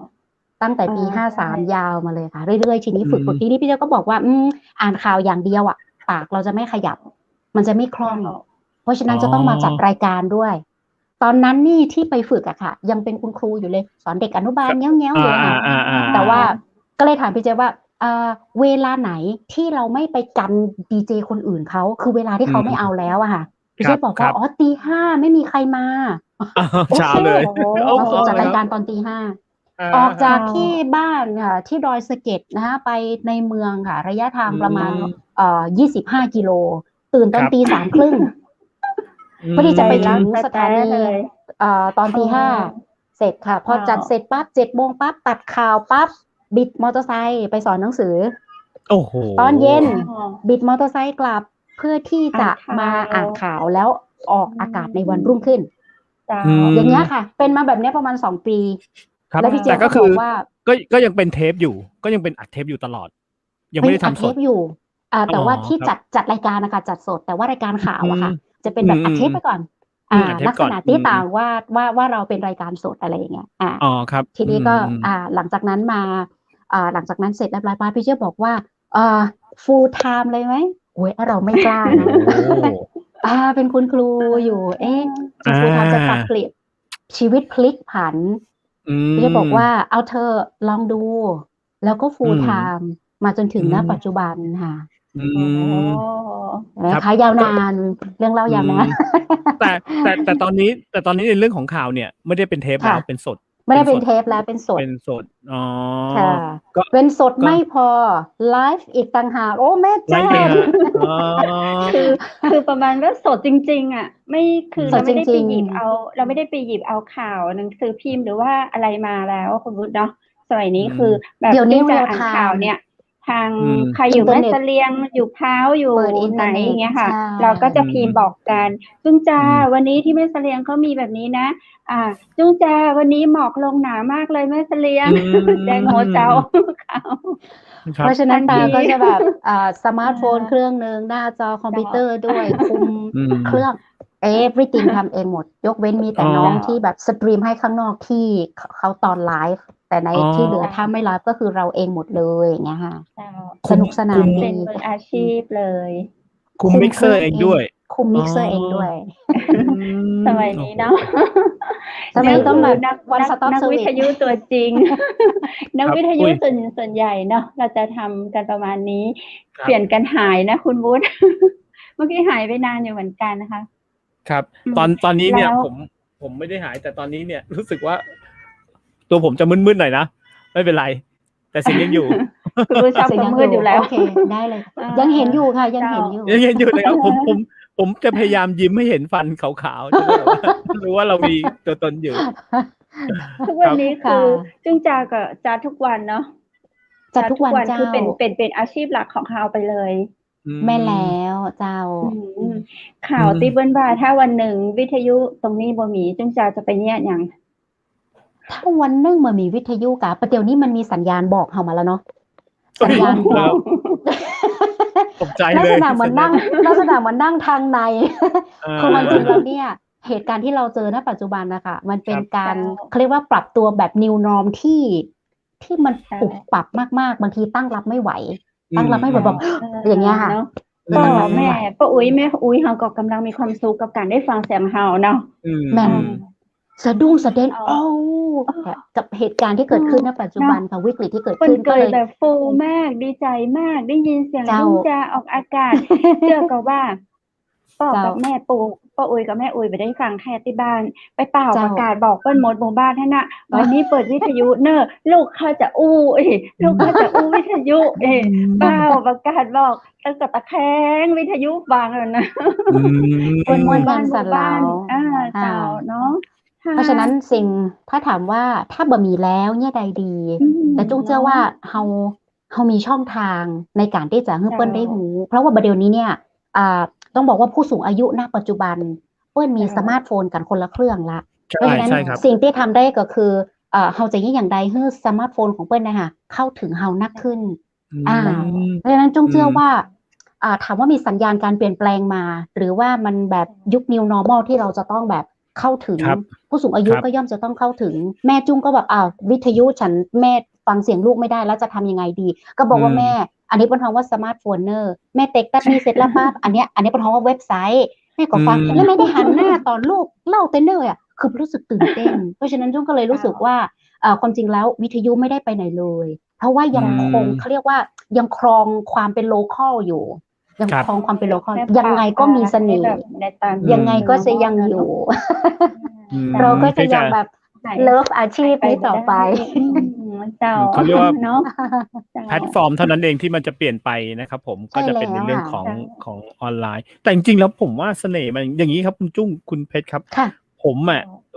ตั้งแต่ปี ใช่ 53 ยาวมาเลยค่ะ เรื่อยๆ ทีนี้ฝึกทีนี้พี่เจ้าก็บอกว่าอ่านข่าวอย่างเดียวอ่ะ ปากเราจะไม่ขยับ มันจะไม่คล่อง เพราะฉะนั้นจะต้องมาจัดรายการด้วย ตอนนั้นนี่ที่ไปฝึกอะค่ะ ยังเป็นคุณครูอยู่เลย สอนเด็กอนุบาล ครับ เงี้ยวๆอยู่เลยค่ะ แต่ว่าก็เลยถามพี่เจว่าเวลาไหนที่เราไม่ไปกันดีเจคนอื่นเขาคือเวลาที่เขาไม่เอาแล้วอะค่ะพี่เจบอก ครั ว่า บ อ๋อ ตี 5ไม่มีใครมา อ้าวเช้าเลย โอ้โห เราฝึกจัดรายการตอนตี 5ออกจากที่บ้านค่ะที่ดอยสะเก็ดนะคะไปในเมืองค่ะ ระยะทางประมาณ25 กิโล ตื่นตอน ครับ ตี 3:30เพื่อที่จะไปถึงสถานี เลย ตอนตี 5เสร็จค่ะ พอจัดเสร็จปั๊บ7 โมงปั๊บตัดข่าวปั๊บบิดมอเตอร์ไซค์ไปสอนหนังสือ โอ้โห ตอนเย็น อ๋อ บิดมอเตอร์ไซค์กลับเพื่อที่จะ อ่านข่าว มาอ่านข่าวแล้วออกอากาศในวันรุ่งขึ้น เจ้า อืม อย่างเงี้ยค่ะ เป็นมาแบบเนี้ยประมาณ2 ปี ครับ แล้วพี่เจ แต่ ก็ ก็คื บ อ อกว่า ก็ยังเป็นเทปอยู่ ก็ยังเป็นอัดเทปอยู่ตลอด ยังไม่ได้ อัด ทำ เท สด ปอยู่แต่ว่าที่ ครับ จัดรายการนะคะจัดสด แต่ว่ารายการข่าวอะค่ะ จะเป็นแบบ อืม อัดเทปไปก่อน อัดเทป ลักษณะ ก่อน ที่ต่างว่าเราเป็นรายการสดอะไรอย่างเงี้ย อ๋อครับ ทีนี้ก็ อืม หลังจากนั้นมาหลังจากนั้นเสร็จเรียบร้อยป้าพี่เจ้าบอกว่าfull time เลยไหมโอ้ยเราไม่กล้านะ โอ้ เป็นคุณครูอยู่ จะ full time จะปรับเปลี่ยนชีวิตพลิกผัน พี่จะบอกว่าเอาเธอลองดู แล้วก็ full time มาจนถึงณปัจจุบันค่ะ อื โอ้ ม นะ ครั คะ บ ยาวนานเรื่องเล่ายาวนาน แต่ตอนนี้ในเรื่องของข่าวเนี่ยไม่ได้เป็นเทปแล้ว ค่ะ เป็นสด ไม่ได้เป็นเทปแล้วเป็นสด เป็นสดอ๋อ ค่ะ ก็ เป็นสด ก็ ไม่พอไลฟ์อีกต่างหากโอ้แม่ ไล เจ้า ฟ์ไปฮะอ๋อ คือประมาณว่าสดจริงๆอ่ะไม่คือ ส เรา ด ไม่ได้ จริ ไป งๆ หยิบเอาเราไม่ได้ไปหยิบเอาข่าวหนังสือพิมพ์หรือว่าอะไรมาแล้วคุณวุฒิเนาะสมัยนี้คือแบบ เดี๋ยวนี้ ที่จะ real อ่าน time ข่าวเนี่ย ทาง อืม ใครอยู่ อินเทอร์ แม่ เน็ต เสลียงอยู่พร้าวอยู่ เปิดอินเท ไหน อร์เน็ต อย่างเงี้ยค่ะ ใช่ เราก็จะพิมพ์บอกกันจุ้งจ้าวันนี้ที่แม่เสลียงเขามีแบบนี้นะจุ้งจ้าวันนี้หมอกลงหนามากเลยแม่เสลียง แดงโหเจ้าเขา ครับ เพราะฉะนั้น ทั ตาน ที ก็จะแบบสมาร์ทโฟนเครื่องหนึ่งหน้าจอคอมพิวเตอร์ด้วยคุม อืม เครื่อง everything ทำเองหมด ยกเว้นมีแต่ อ๋อ น้องที่แบบสตรีมให้ข้างนอกที่เขาตอนไลฟ์แต่ใน อ๋อ ที่เหลือถ้าไม่ไลฟ์ก็คือเราเองหมดเลยอย่างเงี้ยค่ะ เจ้า สนุกสนาน เป็ ดี นมืออาชีพเลย คุมมิกเซอร์เองด้วย คุมมิกเซอร์เองด้วย สมัยนี้เนาะ สมัยนี้ต้องแบบ นัก one stop นักวิ service ทยุตัวจริง นัก ครับ วิทยุ อุ้ย ส่วนใหญ่เนาะเราจะทำกันประมาณนี้ ครับ เปลี่ยนกันหายนะคุณวุฒิ เมื่อกี้หายไปนานอยู่เหมือนกันนะคะ ครับ อืม ตอนนี้เนี่ย แล้ว ผมไม่ได้หายแต่ตอนนี้เนี่ย รู้สึกว่า ตัวผมจะมึนๆหน่อยนะไม่เป็นไร แต่เสียงยังอยู่ คุณวุฒิชอบความมืดอยู่แล้ว โอเคได้เลย อ่ายั ยังเห็นอยู่ค่ะ ยังเห็นอยู่ ยังอยู่นะครับผมจะพยายามยิ้มให้เห็นฟันขาวๆจะได้แบบว่ารู้ว่าเรามีตัวตนอยู่ ทุกวันนี้ ค่ะ คือจุ้งจาก็จัดทุกวันเนาะ จัดทุกวันเจ้า คือเป็นอาชีพหลักของเขาไปเลย แม่แล้วเจ้า อืมข่าวตีเบิ้ลว่าถ้าวันหนึ่งวิทยุตรงนี้บ่มีจุ้งจาจะไปเนี่ยอย่าง ถ้าวันหนึงมันมีวิทยุกะประเดี๋ยวนี้มันมีสัญญาณบอกเข้ามาแล้วเนาะสัญญาณบ แล้ อ ว ก ตกใจ ลัก เลย ษณะเหมือนนั่งลักษณะเหมือนนั่งทางในคือมันจริงแล้วเนี่ย เหตุการณ์ที่เราเจอณปัจจุบันนะคะมันเป็นการ ครับ เขาเรียกว่าปรับตัวแบบ new norm ที่มันปรับปรับมากๆ บางทีตั้งรับไม่ไหว ตั้งรับไม่ไหวแบบ อย่างเงี้ยค่ะ เนาะ อื ก็ ม แม่ป้าอุ้ยเขาก็กำลังมีความสุขกับการได้ฟังเสียงเฮาเนาะ แม่น สะดุ้งสะเด็น อ๋อ กับเหตุการณ์ที่เกิดขึ้นณปัจจุบันค่ะวิกฤตที่เกิด เปิ้น ขึ้น เก ก็ ย เลย แบบฟูมากดีใจมากได้ยินเสียง เจ้า จุ้งจาออกอากาศ เชื่อก็ว่า พ่อ เจ้า กับแม่ปู่ป้าอุยกับแม่อุยไปได้ฟังแค่ที่บ้าน ไปเป่า เจ้า ประกาศบอกเปิ้นหมดหมู่บ้านท่านน่ะวันนี้เปิดวิทยุเนอะลูกเขาจะอู้ลูกเขาจะอู้วิทยุเป่าประกาศบอกตั้งแต่ตะแคงวิทยุฟังแล้วนะ อืม เปิ้นม่วน บ้า กัน น ห สั มู่ นแล้ บ้าน ว เจ้าเนาะ เพราะฉะนั้นสิ่งถ้าถามว่าถ้าบ่มีแล้วเนี่ยใดดี แต่จุ้งเชื่อว่าเฮามีช่องทางในการที่จะให้เปิ้นได้หูเพราะว่าบัดเดี๋ยวนี้เนี่ยต้องบอกว่าผู้สูงอายุณปัจจุบันเปิ้นมีสมาร์ทโฟนกันคนละเครื่องละเพราะฉะนั้น ใช่ครับ สิ่งที่ทำได้ก็คือเฮาจะยิ่งอย่างใดให้สมาร์ทโฟนของเปิ้นนะคะเข้าถึงเฮานักขึ้น เพราะฉะนั้นจุ้งเชื่อว่าถามว่ามีสัญญาณการเปลี่ยนแปลงมา หรือว่ามันแบบยุค New Normal ที่เราจะต้องแบบเข้าถึง ครับ ผู้สูงอายุ ครับ ก็ย่อมจะต้องเข้าถึงแม่จุ้งก็แบบวิทยุฉันแม่ฟังเสียงลูกไม่ได้แล้วจะทำยังไงดี ก็บอกว่าแม่ อันนี้เป็นคำว่าสมาร์ทโฟนเนอร์แม่เต็กตัดนี่เสร็จแล้วปั๊บอันนี้เป็นคำว่าเว็บไซต์แม่ก็ฟังแล้วไม่ได้หันหน้าตอนลูกเล่าเต้นเนอร์คือรู้สึกตื่นเต้น เพราะฉะนั้นจุ้งก็เลยรู้สึกว่าความจริงแล้ววิทยุไม่ได้ไปไหนเลย เพราะว่ายังคงเขาเรียกว่ายังครองความเป็นโลคอลอยู่ ยังครองความเป็นโลคอลยังไงก็มีเสน่ห์ยังไงก็จะยังอยู่ เราก็จะยังแบบเลิฟอาชีพนี้ต่อไป เจ้า เขาเรียกว่า เนาะ แพลตฟอร์มเท่านั้นเองที่มันจะเปลี่ยนไปนะครับผมก็จะเป็นในเรื่องของออนไลน์ แต่จริงๆแล้วผมว่าเสน่ห์มันอย่างนี้ครับคุณจุ้งคุณเพชรครับ ค่ะ ผม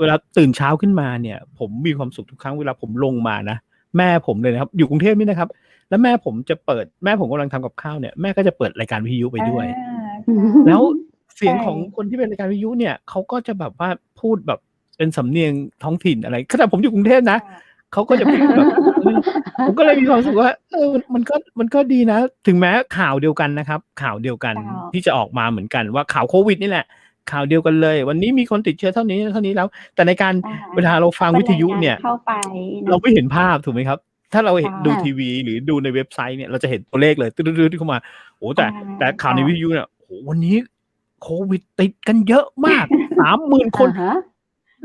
เวลาตื่นเช้าขึ้นมาเนี่ย ผมมีความสุขทุกครั้งเวลาผมลงมานะแม่ผมเลยนะครับอยู่กรุงเทพนี่นะครับ แล้วแม่ผมจะเปิดแม่ผมกำลังทำกับข้าวเนี่ยแม่ก็จะเปิดรายการวิทยุไปด้วย แล้วเสียงของคนที่เป็นรายการวิทยุเนี่ยเขาก็จะแบบว่าพูดแบบเป็นสำเนียงท้องถิ่นอะไรขณะผมอยู่กรุงเทพนะเขาก็จะพูดแบบ ผมก็เลยมีความรู้สึกว่ามันก็ดีนะ ถึงแม้ข่าวเดียวกันนะครับ ข่าวเดียวกันที่จะออกมาเหมือนกันว่าข่าวโควิดนี่แหละข่าวเดียวกันเลย วันนี้มีคนติดเชื้อเท่านี้แล้ว แต่ในการเวลาเราฟังวิทยุเนี่ย เข้าไป เราไม่เห็นภาพถูกไหมครับ ถ้าเราดูทีวีหรือดูในเว็บไซต์เนี่ยเราจะเห็นตัวเลขเลยตื้อๆเข้ามาโอ้แต่ข่าวในวิทยุเนี่ยโอ้วันนี้โควิดติดกันเยอะมาก 30,000 คน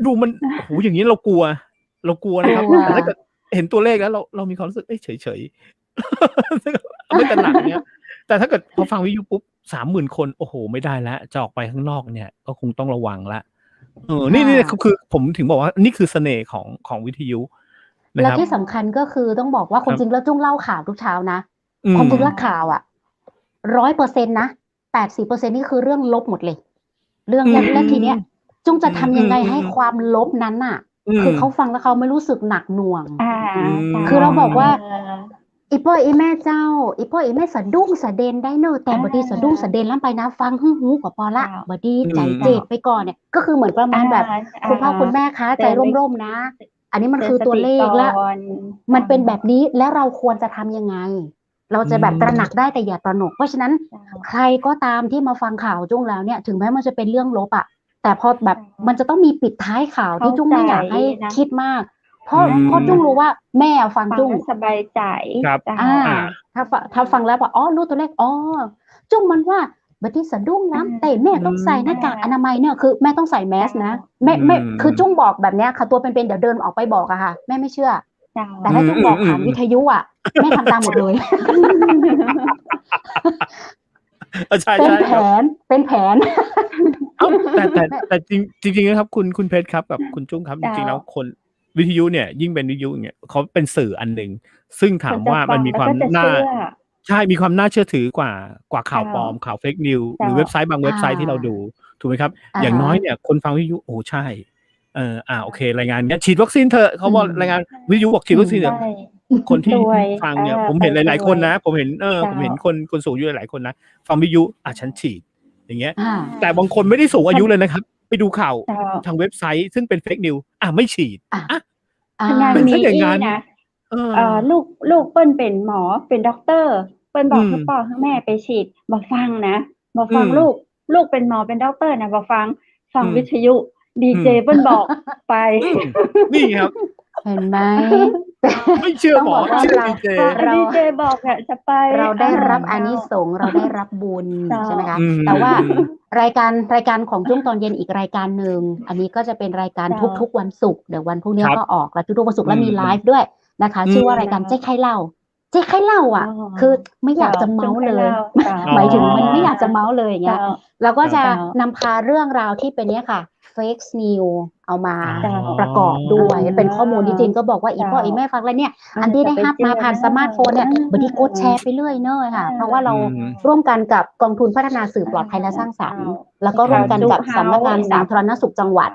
ดูมันโอ้อย่างนี้เรากลัวนะครับแต่ถ้าเกิดเห็นตัวเลขแล้วเรามีความรู้สึกเฉยๆไม่ตระหนักเนี้ยแต่ถ้าเกิดพอฟังวิทยุปุ๊บ 30,000 คนโอ้โหไม่ได้แล้วจะออกไปข้างนอกเนี่ยก็คงต้องระวังละนี่คือผมถึงบอกว่านี่คือเสน่ห์ของวิทยุและที่สำคัญก็คือต้องบอกว่าความจริงแล้วจุ้งเล่าข่าวทุกเช้านะความจริงแล้วข่าว100%นะ80%นี่คือเรื่องลบหมดเลยเรื่องแล้วทีเนี้ยจุ้งจะทำยังไงให้ความลบนั้นน่ะคือเขาฟังแล้วเขาไม่รู้สึกหนักหน่วงคือเราบอกว่าอีพ่ออีแม่เจ้าอีพ่ออีแม่สะดุ้งสะเด็นได้เนอะแต่บดีสะดุ้งสะเด็นแล้วไปนะฟังหูกว่าพอละบดีใจเจ็บไปก่อนเนี่ยก็คือเหมือนประมาณแบบคุณพ่อคุณแม่คะใจร่มๆนะอันนี้มันคือตัวเลขแล้วมันเป็นแบบนี้แล้วเราควรจะทำยังไงเราจะแบบตระหนักได้แต่อย่าตระหนกเพราะฉะนั้นใครก็ตามที่มาฟังข่าวจุ้งแล้วเนี่ยถึงแม้มันจะเป็นเรื่องลบแต่พอแบบมันจะต้องมีปิดท้ายข่าวที่จุ้งไม่อยากให้คิดมากเพราะจุ้งรู้ว่าแม่ฟังจุ้งสบายใจ ถ้าฟังแล้วว่ารู้ตัวเลขจุ้งมันว่าบัดนี้สะดุ้งน้ำแต่แม่ต้องใส่หน้ากากอนามัยเนี่ยคือแม่ต้องใส่แมสนะไม่คือจุ้งบอกแบบเนี้ยค่ะตัวเป็นๆเดี๋ยวเดินออกไปบอกอะค่ะแม่ไม่เชื่อแต่ถ้าจุ้งบอกผ่านวิทยุแม่ทำตามหมดเลยเป็นแผนแต่จริงๆนะครับคุณเพชรครับกับคุณจุ้งครับจริงๆแล้วคนวิทยุเนี่ยยิ่งเป็นวิทยุเนี่ยเขาเป็นสื่ออันหนึ่งซึ่งถามว่ามันมีความมีความน่าเชื่อถือกว่าข่าวปลอมข่าวเฟกนิวหรือเว็บไซต์บางเว็บไซต์ที่เราดูถูกไหมครับอย่างน้อยเนี่ยคนฟังวิทยุโอ้ใช่โอเครายงานเนี้ยฉีดวัคซีนเถอะเขาบอกรายงานวิทยุบอกฉีดวัคซีนเถอะคนที่ฟังเนี่ยผมเห็นหลายๆคนนะผมเห็นคนสูงอายุหลายๆคนนะฟังวิทยุฉันฉีดอย่างเงี้ยแต่บางคนไม่ได้สูงอายุเลยนะครับไปดูข่าวทางเว็บไซต์ซึ่งเป็นเฟกนิวไม่ฉีดงานนี้นะลูกเปิ้ลเป็นหมอเป็นด็อกเตอร์เปิ้ลบอกให้พ่อให้แม่ไปฉีดบอกฟังนะบอกฟังลูกเป็นหมอเป็นด็อกเตอร์นะบอกฟังวิทยุดีเจเปิ้ลบอกไปนี่ครับเห็นไหมไม่เชื่อหมอเชื่อดีเจบอกจะไปเราได้รับอานิสงส์เราได้รับบุญใช่ไหมคะแต่ว่ารายการของจุ้งตอนเย็นอีกรายการหนึ่งอันนี้ก็จะเป็นรายการทุกวันศุกร์เดี๋ยววันพรุ่งนี้ก็ออกแล้วทุกวันศุกร์แล้วมีไลฟ์ด้วยนะคะชื่อว่ารายการเจ๊ไข่เล่า เจ๊ใครเล่าอ่ะ คือไม่อยากจะเมาส์เลย หมายถึงมันไม่อยากจะเมาส์เลยอย่างเงี้ยแล้วก็จะนำพาเรื่องราวที่เป็นเนี้ยค่ะ fake news เอามาประกอบด้วยเป็นข้อมูลที่จริงก็บอกว่าอีพ่ออีแม่ฟังแล้วเนี่ยอันที่ได้ฮับมาผ่านสมาร์ทโฟนเนี่ยบดีกดแชร์ไปเรื่อยเนอะค่ะเพราะว่าเราร่วมกันกับกองทุนพัฒนาสื่อปลอดภัยและสร้างสรรค์แล้วก็ร่วมกันกับสำนักงานสาธารณสุขจังหวัด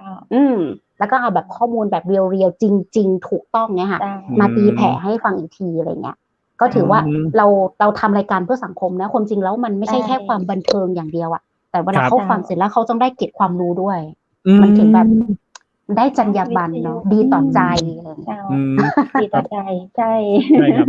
แล้วก็เอาแบบข้อมูลแบบเรียวๆจริงๆถูกต้องเนี่ยค่ะมาตีแผ่ให้ฟังอีกทีอะไรเงี้ยก็ถือว่าเราทำรายการเพื่อสังคมนะความจริงแล้วมันไม่ใช่แค่ความบันเทิงอย่างเดียวอะแต่เวลาเขาฟังเสร็จแล้วเขาต้องได้เก็บความรู้ด้วยมันถึงแบบได้จรรยาบรรณเนาะดีต่อใจดีต่อใจใช่ครับ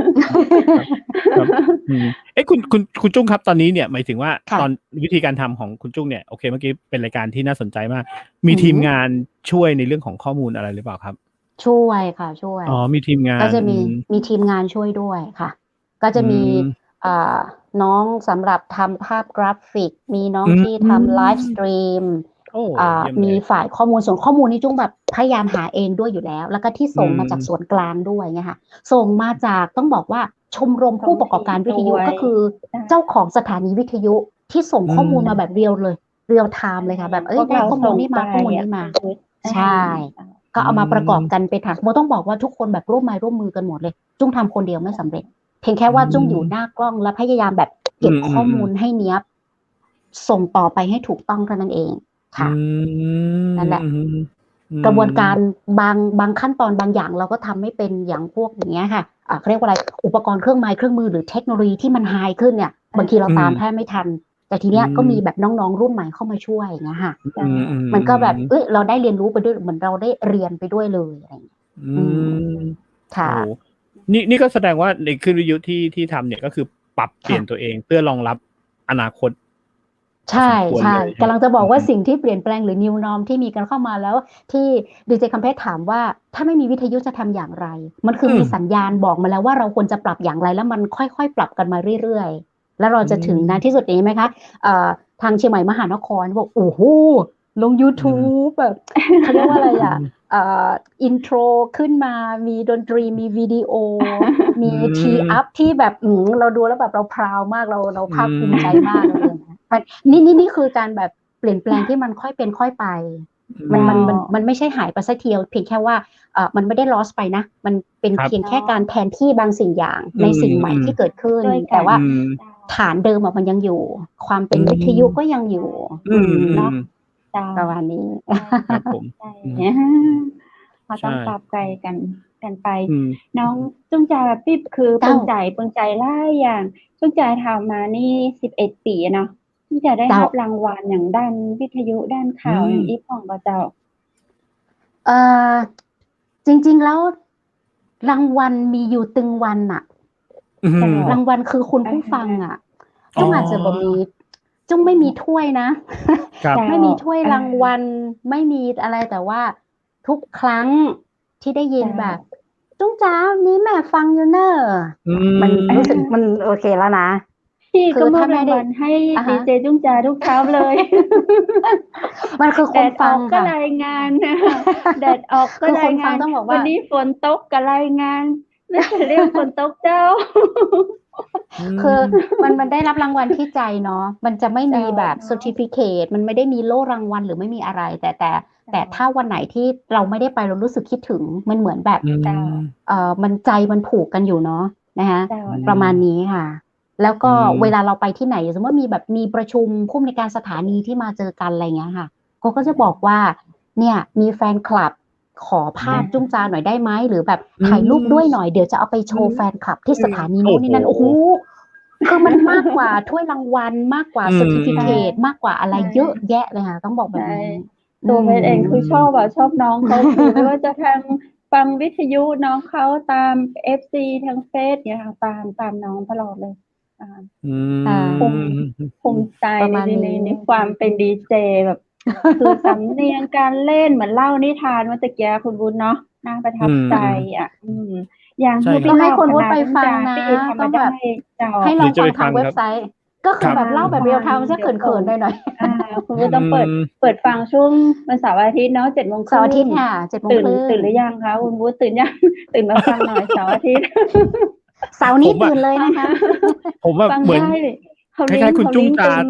คุณจุ้งครับตอนนี้เนี่ยหมายถึงว่าตอนวิธีการทำของคุณจุ้งเนี่ยโอเคเมื่อกี้เป็นรายการที่น่าสนใจมากมีทีมงานช่วยในเรื่องของข้อมูลอะไรหรือเปล่าครับช่วยค่ะช่วยมีทีมงานก็จะมีทีมงานช่วยด้วยค่ะก็จะมีน้องสำหรับทำภาพกราฟิกมีน้องที่ทำไลฟ์สตรีมมีฝ่ายข้อมูลส่วนข้อมูลนี่จุ้งแบบพยายามหาเองด้วยอยู่แล้วแล้วก็ที่ส่งมาจากส่วนกลางด้วยไงค่ะส่งมาจากต้องบอกว่าชมรมผู้ประกอบการวิทยุก็คือเจ้าของสถานีวิทยุที่ส่งข้อมูลมาแบบเรียลไทม์เลยค่ะแบบได้ข้อมูลนี้มาข้อมูลนี้มาใช่ก็เอามาประกอบกันไปถักโมต้องบอกว่าทุกคนแบบร่วมไม้ร่วมมือกันหมดเลยจุ้งทำคนเดียวไม่สำเร็จเพียงแค่ว่าจุ้งอยู่หน้ากล้องและพยายามแบบเก็บข้อมูลให้เนี้ยส่งต่อไปให้ถูกต้องเท่านั้นเองค่ะนั่นแหละกระบวนการบางขั้นตอนบางอย่างเราก็ทำไม่เป็นอย่างพวกอย่างเงี้ยค่ะเขาเรียกว่าอะไรอุปกรณ์เครื่องไม้เครื่องมือหรือเทคโนโลยีที่มันไฮขึ้นเนี่ยบางทีเราตามแทบไม่ทันแต่ทีเนี้ยก็มีแบบน้องๆรุ่นใหม่เข้ามาช่วยอย่างเงี้ยค่ะมันก็แบบเราได้เรียนรู้ไปด้วยเหมือนเราได้เรียนไปด้วยเลยอะไรอย่างเงี้ยค่ะนี่ก็แสดงว่าในคลื่นวิทยุที่ทำเนี่ยก็คือปรับเปลี่ยนตัวเองเพื่อรองรับอนาคตใช่กำลังจะบอกว่าสิ่งที่เปลี่ยนแปลงหรือ new norm ที่มีกันเข้ามาแล้วที่ดีเจคัมเพสถามว่าถ้าไม่มีวิทยุจะทำอย่างไรมันคือมีสัญญาณบอกมาแล้วว่าเราควรจะปรับอย่างไรแล้วมันค่อยๆปรับกันมาเรื่อยๆแล้วเราจะถึงนะที่สุดนี้ไหมคะทางเชียงใหม่มหานครบอกโอ้โหลง YouTube แบบเขาเรียกว่าอะไรอินโทรขึ้นมามีดนตรีมีวิดีโอมีทีอัพที่แบบเราดูแล้วแบบเราพราวมากเราภาคภูมิใจมากเลยนะนี่คือการแบบเปลี่ยนแปลงที่มันค่อยเป็นค่อยไปมันไม่ใช่หายไปสักทีเดียวเพียงแค่ว่ามันไม่ได้ loss ไปนะมันเป็นเพียงแค่การแทนที่บางสิ่งอย่างในสิ่งใหม่ที่เกิดขึ้นแต่ว่าฐานเดิมมันยังอยู่ความเป็นวิทยุก็ยังอยู่เนาะประมาณนี้ครับผมเราต้องปรับไกลกันไปน้องจุ้งใจปิ๊บคือปึงใจหลายอย่างจุ้งใจทำมานี่11 ปีเนาะจุ้งใจได้รับรางวัลอย่างด้านวิทยุด้านข่าวอย่างอีพ่องก็เจ้าจริงๆแล้วรางวัลมีอยู่ตึงวันอะรางวัลคือคุณผู้ฟังอะจุ้งอาจจะบ่มีจุ้งไม่มีถ้วยนะไม่มีถ้วยรางวัลไม่มีอะไรแต่ว่าทุกครั้งที่ได้ยินแบบจุ้งจ้านี้แม่ฟังอยู่เนอะมันรู้สึกมันโอเคแล้วนะคือถ้าไม่ได้ให้ดีเจจุ้งจ้าทุกเช้าเลยมันคือคนฟังก็รายงานแดดออกก็รายงานวันนี้ฝนตกก็รายงานไม่ใช่เรื่องฝนตกเจ้าคือมันได้รับรางวัลที่ใจเนาะมันจะไม่มีแบบ certificate มันไม่ได้มีโล่รางวัลหรือไม่มีอะไรแต่ถ้าวันไหนที่เราไม่ได้ไปเรารู้สึกคิดถึงมันเหมือนแบบมันใจมันผูกกันอยู่เนาะนะคะประมาณนี้ค่ะแล้วก็เวลาเราไปที่ไหนสมมติว่ามีประชุมผู้อำนวยการสถานีที่มาเจอกันอะไรเงี้ยค่ะเขาก็จะบอกว่าเนี่ยมีแฟนคลับขอภาพจุ้งจาหน่อยได้ไหมหรือแบบถ่ายรูปด้วยหน่อยเดี๋ยวจะเอาไปโชว์แฟนคลับที่สถานีโน้นนี่นั่นโอ้โหคือมันมากกว่าถ้วยรางวัลมากกว่า certificate มากกว่าอะไรเยอะแยะเลยค่ะต้องบอกแบบนี้ตัวเพชรเองคือชอบน้องเขาคือไม่ว่าจะทางฟังวิทยุน้องเขาตาม FC ทางเฟซเนี่ยค่ะตามน้องตลอดเลยภูมิใจในความเป็นดีเจแบบคือสำเนียงการเล่นเหมือนเล่านิทานเมื่อตะกี้คุณบุญเนาะน่าประทับใจอย่างที่พี่ให้คนวุฒิไปฟังนะต้องแบบให้ลองฟังทางเว็บไซต์ก็คือแบบเล่าแบบเรียลไทม์จะเขินๆหน่อยคุณวุฒิต้องเปิดฟังช่วงวันเสาร์อาทิตย์เนาะ7:30 น.เสาร์อาทิตย์ค่ะ7:30 น.ตื่นหรือยังคะคุณวุฒิตื่นยังตื่นมาฟังหน่อยเสาร์อาทิตย์ เสาร์นี้ ผมอะ ตื่นเลยนะคะ ผมว่า ฟัง เหมือน ได้เขา ค ลิง ล้ายๆ คุณ เขา จุ้ ลิ ง ง จา เป็น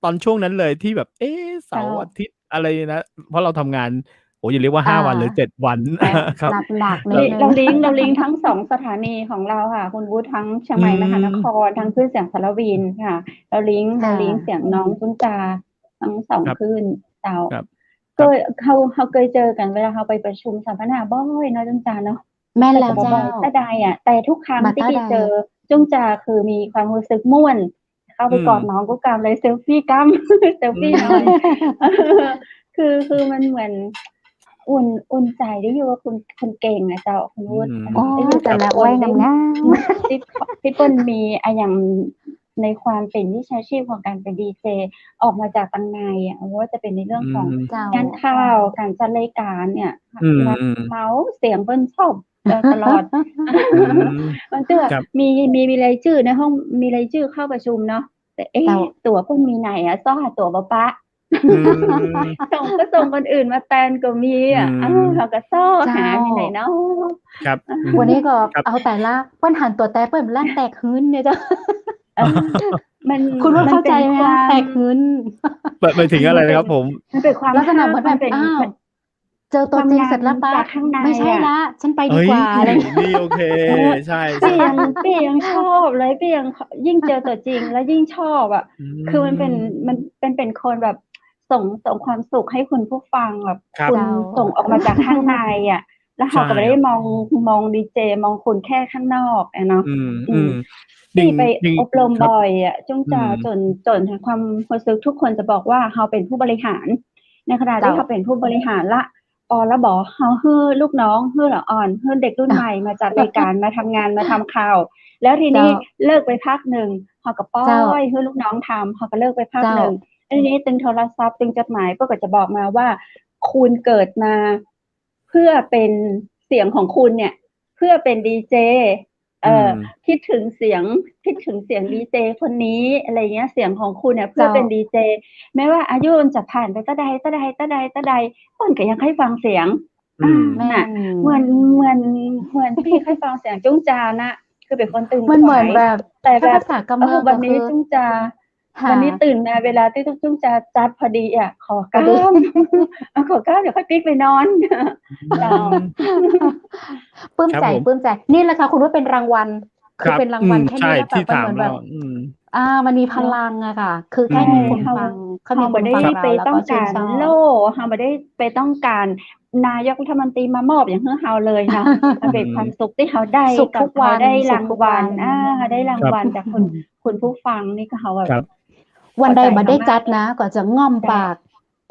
ตอนช่วงนั้นเลยที่แบบ เอ๊ะ เสา เจ้า ร์อาทิตย์อะไรนะ เพราะเราทำงาน โอ้โฮ อย่าเรียกว่า อา 5 วันหรือ 7 วัน แต่ ครับ หนัก ๆ นิ แล้ ด ว หนึ่ง เราลิงก์ทั้ง 2 สถานีของเราค่ะ คุณวุฒิ ทั้งเชียงใหม่มหานคร ทั้งคลื่นเสียงสารวินค่ะ เราลิงก์ ค่ะ เสียงน้องจุ้งจาทั้ง 2 ครับ คลื่นเจ้า ครับ เคย เราเคยเจอกันเวลาเราไปประชุมสัมมนาบ่อยเนาะจุ้งจาเนาะ แม่น แต่ แล้ ก็ ว บ่ เจ้า บ่อยแต่ใดอะ แต่ทุกครั้ง มา ที่ แต่ พี่ ใด เจอจุ้งจา คือมีความรู้สึกม่วน เข้า อื ไปกอด ม น้องกุ๊กกามเลย เซลฟีกำ เซล อืฟีหน่อย ม คือมันเหมือน อุ่นใจได้อยู่กับคุณเก่งอะเจ้า คุณ อื วุฒิ ม โอ้ ได้อยู่ แต่ กับ ละ ค ไว้ น ได้ งาม ที่ ที่เปิ้นมีอะหยังในความเป็นวิชาชีพของการเป็นดีเจออกมาจากข้างในอะ ไม่ว่าจะเป็นในเรื่ออืงของ ม ๆ เจ้า งานข่าว การจัดรายการเนี่ย อืม นัดเมาท์เสียงเพิ่นชอบ ตลอด อืม บางเทื่อ ครับ มีรายชื่อในห้อง มีรายชื่อเข้าประชุมเนาะ แต่ เอ๊ เจ้า ตั๋วเพิ่นมีไหนอะ ซ้อหาตั๋วบ่ปะ อืม ส่งคนอื่นมาแทนก็มีอะ อืม เราก็ซ้อ เจ้า หามีไหนเนาะ ครับ อืม วันนี้ก็ ครับ เอาแต่ละเปิ้นหันตัวแต่เปิ้นลั่นแตกหื้นเนี่ยเจ้า เออ มัน คุณว่า มัน เข้า เป็ ใจ น ไหม ควา คะ ม แตกหื้น หมายถึงอะไรนะครับผม? มันเป็นความ ลักษณะ ภา เหมื ค อนแบ มัน บ เป็น อ้าว มัน เจอ ค ตัว วาม จริง งา เสร็ ม จแล้วปั๊ จา บ กข้างใน ไม่ใช่ อะ แล้ว ฉันไปดี เฮ้ย กว่า อะไร อย่าง นี่โอเค เออ ใช่ พี่ยัง ๆ พี่ยังชอบเลย พี่ยัง ยิ่งเจอตัวจริงแล้วยิ่งชอบอะ อืคือมันเป็น ม เป็นคนแบบส่งความสุขให้คุณผู้ฟังแบบ ครั คุ บ ณ เจ้า ส่งออกมาจากข้างในอะ แล้ว ใช เรา ่ก็ไม่ไครับ ด้มองดีเจ มองคุณแค่ข้างนอกอะเนาะ อืม อืม จริง พี่ไปจริง อบรมครับ บ่อยอะ จุ้ง อืจา ม จนถึงความรู้สึกทุกคนจะบอกว่าเราเป็นผู้บริหาร ในขณะเจ้ที่า เราเป็นผู้บริหารแล้ว แล้วบ่เราฮื้อลูกน้อง ฮื้อละอ่อน ฮื้อเด็กรุ่นใหม่มาจัดรายการ มาทำงาน มาทำข่าว แล้วที เจ้ นี้เลิกไปพักหนึ่ง เราก็ปล่อ เจ้า ยให้ลูกน้องทำ เราก็เลิกไปพัก เจ้า หนึ่ง แล้วทีนี้ตึงโทรศัพท์ ตึงจดหมายเพิ่นก็จะบอกมาว่า คุณเกิดมาเพื่อเป็นเสียงของคุณเนี่ย เพื่อเป็นดีเจ อืม คิดถึงเสียงดีเจคนนี้ อะไรอย่างเงี้ย เสียงของคุณเนี่ยเพื่อเจ้า เป็นดีเจ แม้ว่าอายุมันจะผ่านไปเท่าใด เพิ่นก็ยังให้ฟังเสียง อืม แม่ น่ะ เหมือนพี่ให้ฟังเสียงจุ้งจาน่ะ คือเป็นคนตื่น มัน ส เหมื า อน ย แบบ แต่ ถ้า แบบ ภาษากำเมือง วั ก็ น คื นี้ อ จุ้งจา ค่ วันนี้ ะ ตื่นมาเวลาที่จุ้งจาจัดพอดีอะ ขอ พอ ก้า ดี ม ขอก้ามเดี๋ยวค่อยปิ๊กไปนอน เจ้า ปลื้ม ครับ ใจ ผม ปลื้มใจ นี่แหละค่ะคุณว่าเป็นรางวัล ค คือ รับ เป็นราง อื วัล ม แค่ ใช่ นี้แล้วแบ ที่ บมัน ถา เห ม มือน ว่ แบ า บ อืม มันมีพ เนาะ ลังอะค่ะ คือ อื แค่มีคน ม ฟัง เขา เรา มีค บ่ น ได้ ฟัง ไป เรา แล้ว ต้ ก็ อง ชื่ กาน ร ชอ โล่ บ เราบ่ได้ไปต้องการนายกรัฐมนตรีมามอบหยังให้เราเลยเนาะ มัน อื เป็นความ ม สุขที่เราได้ สุข กั ทุ บ ก เรา วัน ได้ สุ รา ข ง ทุก วั วั ล น ได้รา ค ง รับ วัลจากคุณผู้ฟังนี่ก็เราแบบ ครับ วั พ น อ ใด ใจ บ่ เรา ได้ มา จั ก ดนะ ก็จะง่อม เจ้า ปาก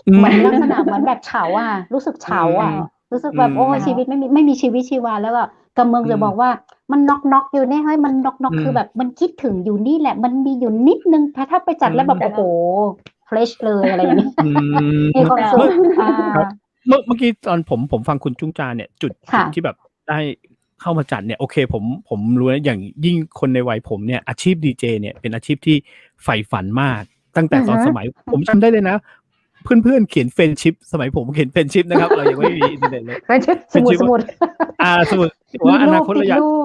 อื เหมือน ม ลักษณะเหมือนแบบเฉาอะ รู้สึกเฉา อื อะ ม รู้สึก อืแบบ โอ้ ม เจ้า ชีวิตไม่มีชีวิตชีวา แล้วก็กำเมือง อื จะบอ ม กว่า มันน็อก ๆ อยู่เนี่ย เฮ้ย มันน็อก อื ๆ คือแบม บมันคิดถึงอยู่นี่แหละ มันมีอยู่นิดหนึ่ง ถ้าไปจัอืดแล้วแบบ เจ้า โอ้โฮ เฟรช เลย อะไรอย่าง งี้ อืม มีความ เจ้า สุ เมื่ ข อา ครับ เมื่อกี้ตอนผมฟังคุณจุ้งจาเนี่ย จุด ค่ะ ที่แบบได้เข้ามาจัดเนี่ย โอเค ผมรู้แล้ว อย่างยิ่งคนในวัยผมเนี่ย อาชีพดีเจเนี่ยเป็นอาชีพที่ใฝ่ฝันมาก ตั้งแต่อือฮตอนึ สมัย ผมจำได้เลยนะ เพื่อน ๆ เขียน Friendship สมัยผมเขียน Friendship นะครับ เรายังไม่มีอินเทอร์เน็ตเลย Friendship ส Friendship มุด สมุดที่บอก มี ว่าอ รู นา ป คต ติ เรา ด อยาก รูป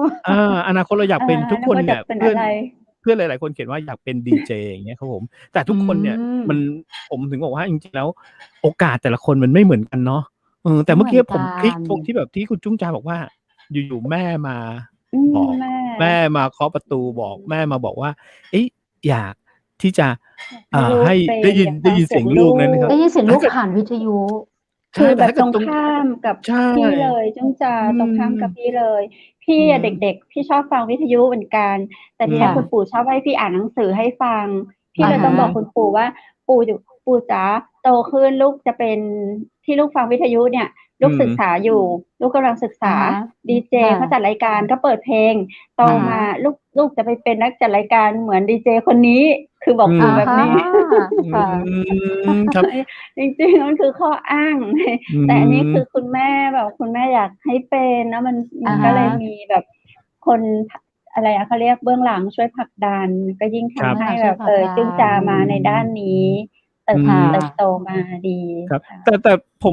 อนาคตเราอยากเป็นทุก อนา ค คน ต เนจะี่ย เป็น เพื่ อะ อน ไร เพื่อนหลาย ๆ คนเขียนว่าอยากเป็นดีเจ อย่างเงี้ยครับผม แต่ทุกคนเนี่ย อืม มัน ผมถึงบอกว่าจริง ๆ แล้วโอกาสแต่ละคนมันไม่เหมือนกันเนาะ แต่ไม่ เมื่อกี้ เหมือน ผ กั มคลิก น ตรงที่แบบที่คุณจุ้งจาบอกว่า อยู่ ๆ แม่มาอืม บอก แม่ แม่มาเคาะประตูบอก แม่มาบอกว่า เอ๊ะ อยากที่จะ ให้ลู ให้ กเป็น ได้ยิ อน ยาก ได้ ฟัง ยิน เสเสีียยง ง ล ลููกนั้นนะครับ ได้ยินเสียงถลู้าก เกิด ผ่านวิทยุ ใชค่ ือแตแ่ถบบ้าเกิตรดตรง งข้ามกับ ใช่ พี่เลย จุ้งจา อืตรงข้ามกับ ม พี่เลย พี่อะ อืม เด็ก ๆ พี่ชอบฟังวิทยุเหมือนกัน แต่อืทีเนี้ย ค่ะ คุณม ปู่ชอบให้พี่อ่านหนังสือให้ฟัง พี่อะฮเลยต้องบอกะ คุณปู่ว่า ปู่จ๋า โตขึ้นลูกจะเป็น ที่ลูกฟังวิทยุเนี่ย ล อูืกศึกม ษาอยู่ ลูกกำลังศึกษอะ า ฮะ ดีเจ ค่เขาจัะ ดรายการ เขาเปิดเพลง โต อะฮ มา ะ ลูกจะไปเป็นนักจัดรายการเหมือนดีเจคนนี้ คือบอกอืม ปู่ อะ แบบ ฮะ นี้ อื ค่ะ ม ครับ จริง ๆ มันคือข้ออ้าง อืแต่อันนี้คือม คุณแม่แบบ คุณแม่อยากให้เป็นเนาะ มันอะฮก็เลยะ มีแบบคน อะไรอะ เขาเรียกเบื้องหลังช่วยผลักดัน ก็ยิ่งทครัำบ ให้เบื้องหลัง แชบ่วยบ ผลักดัจุ้งจาน มาในด้านนี้ เติบ ค่ะ เติบโตมาดี ครับ ค่ะ แต่ผ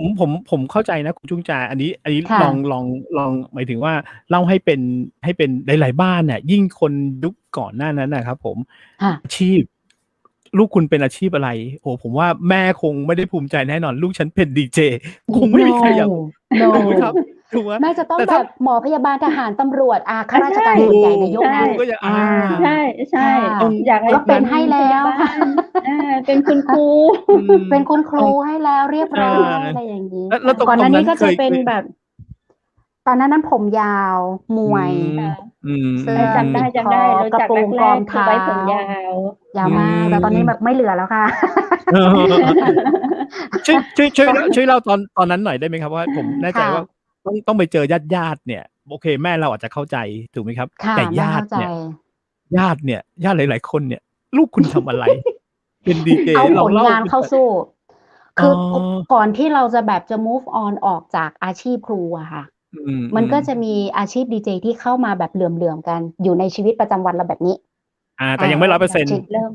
มเข้าใจนะคุณจุ้งจาอันนี้ ค่ะ ลองหมายถึงว่าเล่าให้เป็นหลายๆบ้านเนี่ยยิ่งคนยุคก่อนหน้านั้นนะครับผม ค่ะ อาชีพ ลูกคุณเป็นอาชีพอะไร โอ้ผมว่าแม่คงไม่ได้ภูมิใจแน่นอน ลูกฉันเป็นดีเจคงไม่มีใครอยาก no ถูกไหมครับถูกไหม แม่จะต้อง แต่ แบ ถ้า บหมอพยาบาลทหารตำรวจข้าราชการ ใช่ ส่วนใหญ่ในยุค ใช่ นั้น ก็ยัง ใช่ใช่ ค่ะ ต้อง อยากให้ ก็เป็นให้แล้ว เป็นพยาบาลเป็นคุณครู เป็นคุณครู ต้อง ให้แล้วเรียบร้อย เอออ อะไรอย่างนี้ แล้วตรง ก่อนหน้า ตรงนั้ นี้ น ก็ เค จะ ย เป็นแบบ ตอนนั้นผมยาว ม อื วย ม ค่ะ อืม เสื้ จำได้ คอ รู้ กระ จัก โปรง แร กอก ง ๆคือ เท้า ไว้ผมยาว ยาวมาก แต่ตอนนี้แบบไม่เหลือแล้วค่ะ เออ ช่วยเล่าตอนนั้นหน่อยได้ไหมครับ? ว่าผมแน่ใจ ค่ะ ว่าต้องไปเจอญาติๆเนี่ย โอเค แม่เราอาจจะเข้าใจถูกไหมครับ? ค่ะ แต่ แม่ ญา เข้า ติ ใจ เนี่ย ญาติหลาย ๆ คนเนี่ย ลูกคุณทำอะไร เป็นดีเจ เอา ล ผ อง ล เล่าง าน คุณ เข้า ก่อน สู้ อ๋ คือ อ ก่อนที่เราจะแบบจะ move on ออกจากอาชีพครูอะค่ะ อืม มันก็จะมีอาชีพดีเจที่เข้ามาแบบเหลื่อม ๆ กัน อยู่ในชีวิตประจำวันเราแบบนี้ แต่ยังไม่ 100% ที่ เริ่ม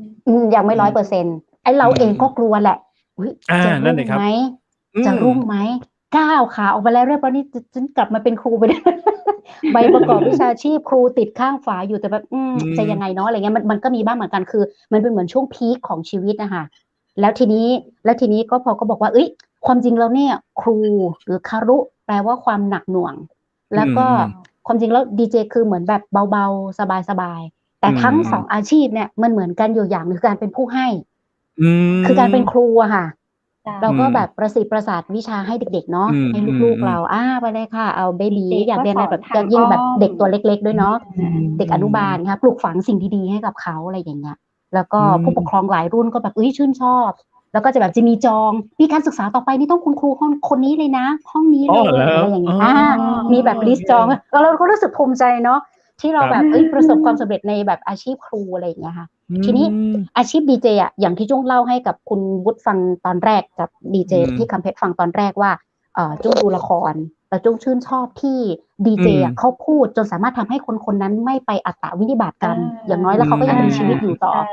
ยังไม่ อืม 100% ไอ้เราเองก็กลัวแหละ อุ๊ย จะ นั่ รุ่ น ง สิครั ไห บ ม อื จะ ม รุ่งไหม ก้าวขาออกไปแล้วเรียบร้อยนี่ ฉันกลับมาเป็นครูไป ได้ ใบประกอบวิชาชีพครูติดข้างฝาอยู่ แต่แบบ อื จะยั ม งไงเนาะ อะไรเงี้ย มันก็มีบ้างเหมือนกัน คือมันเป็นเหมือนช่วงพีกของชีวิตอะค่ะ แล้วทีนี้ก็พอก็บอกว่า เฮ้ย ความจริงแล้วเนี่ย ครูหรือคารุแปลว่าความหนักหน่วง แล้วก็ อืม ความจริงแล้วดีเจคือเหมือนแบบเบา ๆ สบาย ๆ แต่ อืม ทั้ง 2 อาชีพเนี่ยมันเหมือนกันอยู่อย่างหนึ่ง คือการเป็นผู้ให้ อื คือการเป็น ม ครูอะค่ะ จ้ะ เราก็ อืม แบบประสิทธิ์ประสาทวิชาให้เด็ก ๆ เนาะ อืม ให้ลูก ๆ เรา ไปเลยค่ะ เอาเบบี เด็ก ๆ อยาก ก็ เรียน ส อะไร อ แบบ ทาง ยิ่ อ้ ง อ แบบเด็กตัว ม เล็ก ๆ ด้วยเนาะ เด็กอนุบาล อืม ค่ะ ปลูกฝังสิ่งดี ๆ ให้กับเขา อะไรอย่างเงี้ย แล้วก็ อืม ผู้ปกครองหลายรุ่นก็แบบ ชื่นชอบ แล้วก็จะแบบจะมีจอง ปีการศึกษาต่อไปนี่ต้องคุณครูคนนี้เลยนะ ห้องนี้ อ๋ เล อ เหร ย อ? อะไรอย่าง อ๋ งี้ อ มีแบบลิสต์จอง เราก็รู้สึกภูมิใจเนาะ ที่เรา ครับ แบบ ประสบความสำเร็จในแบบอาชีพครู อะไรอย่างเงี้ยค่ะ อืทีนี้ ม อาชีพดีเจอะ อย่างที่จุ้งเล่าให้กับคุณวุฒิฟังตอนแรก กับดีเจ อืม ที่คำเพชรฟังตอนแรกว่า จุ้งดูละคร แล้วจุ้งชื่นชอบที่ดีเจอะ อืม เขาพูดจนสามารถทำให้คน ๆ นั้นไม่ไปอัตตวินิบาตกัน อย่างน้อย อื แล้วเขาก็ยังมีชีวิตอยู่ต่อ ใช่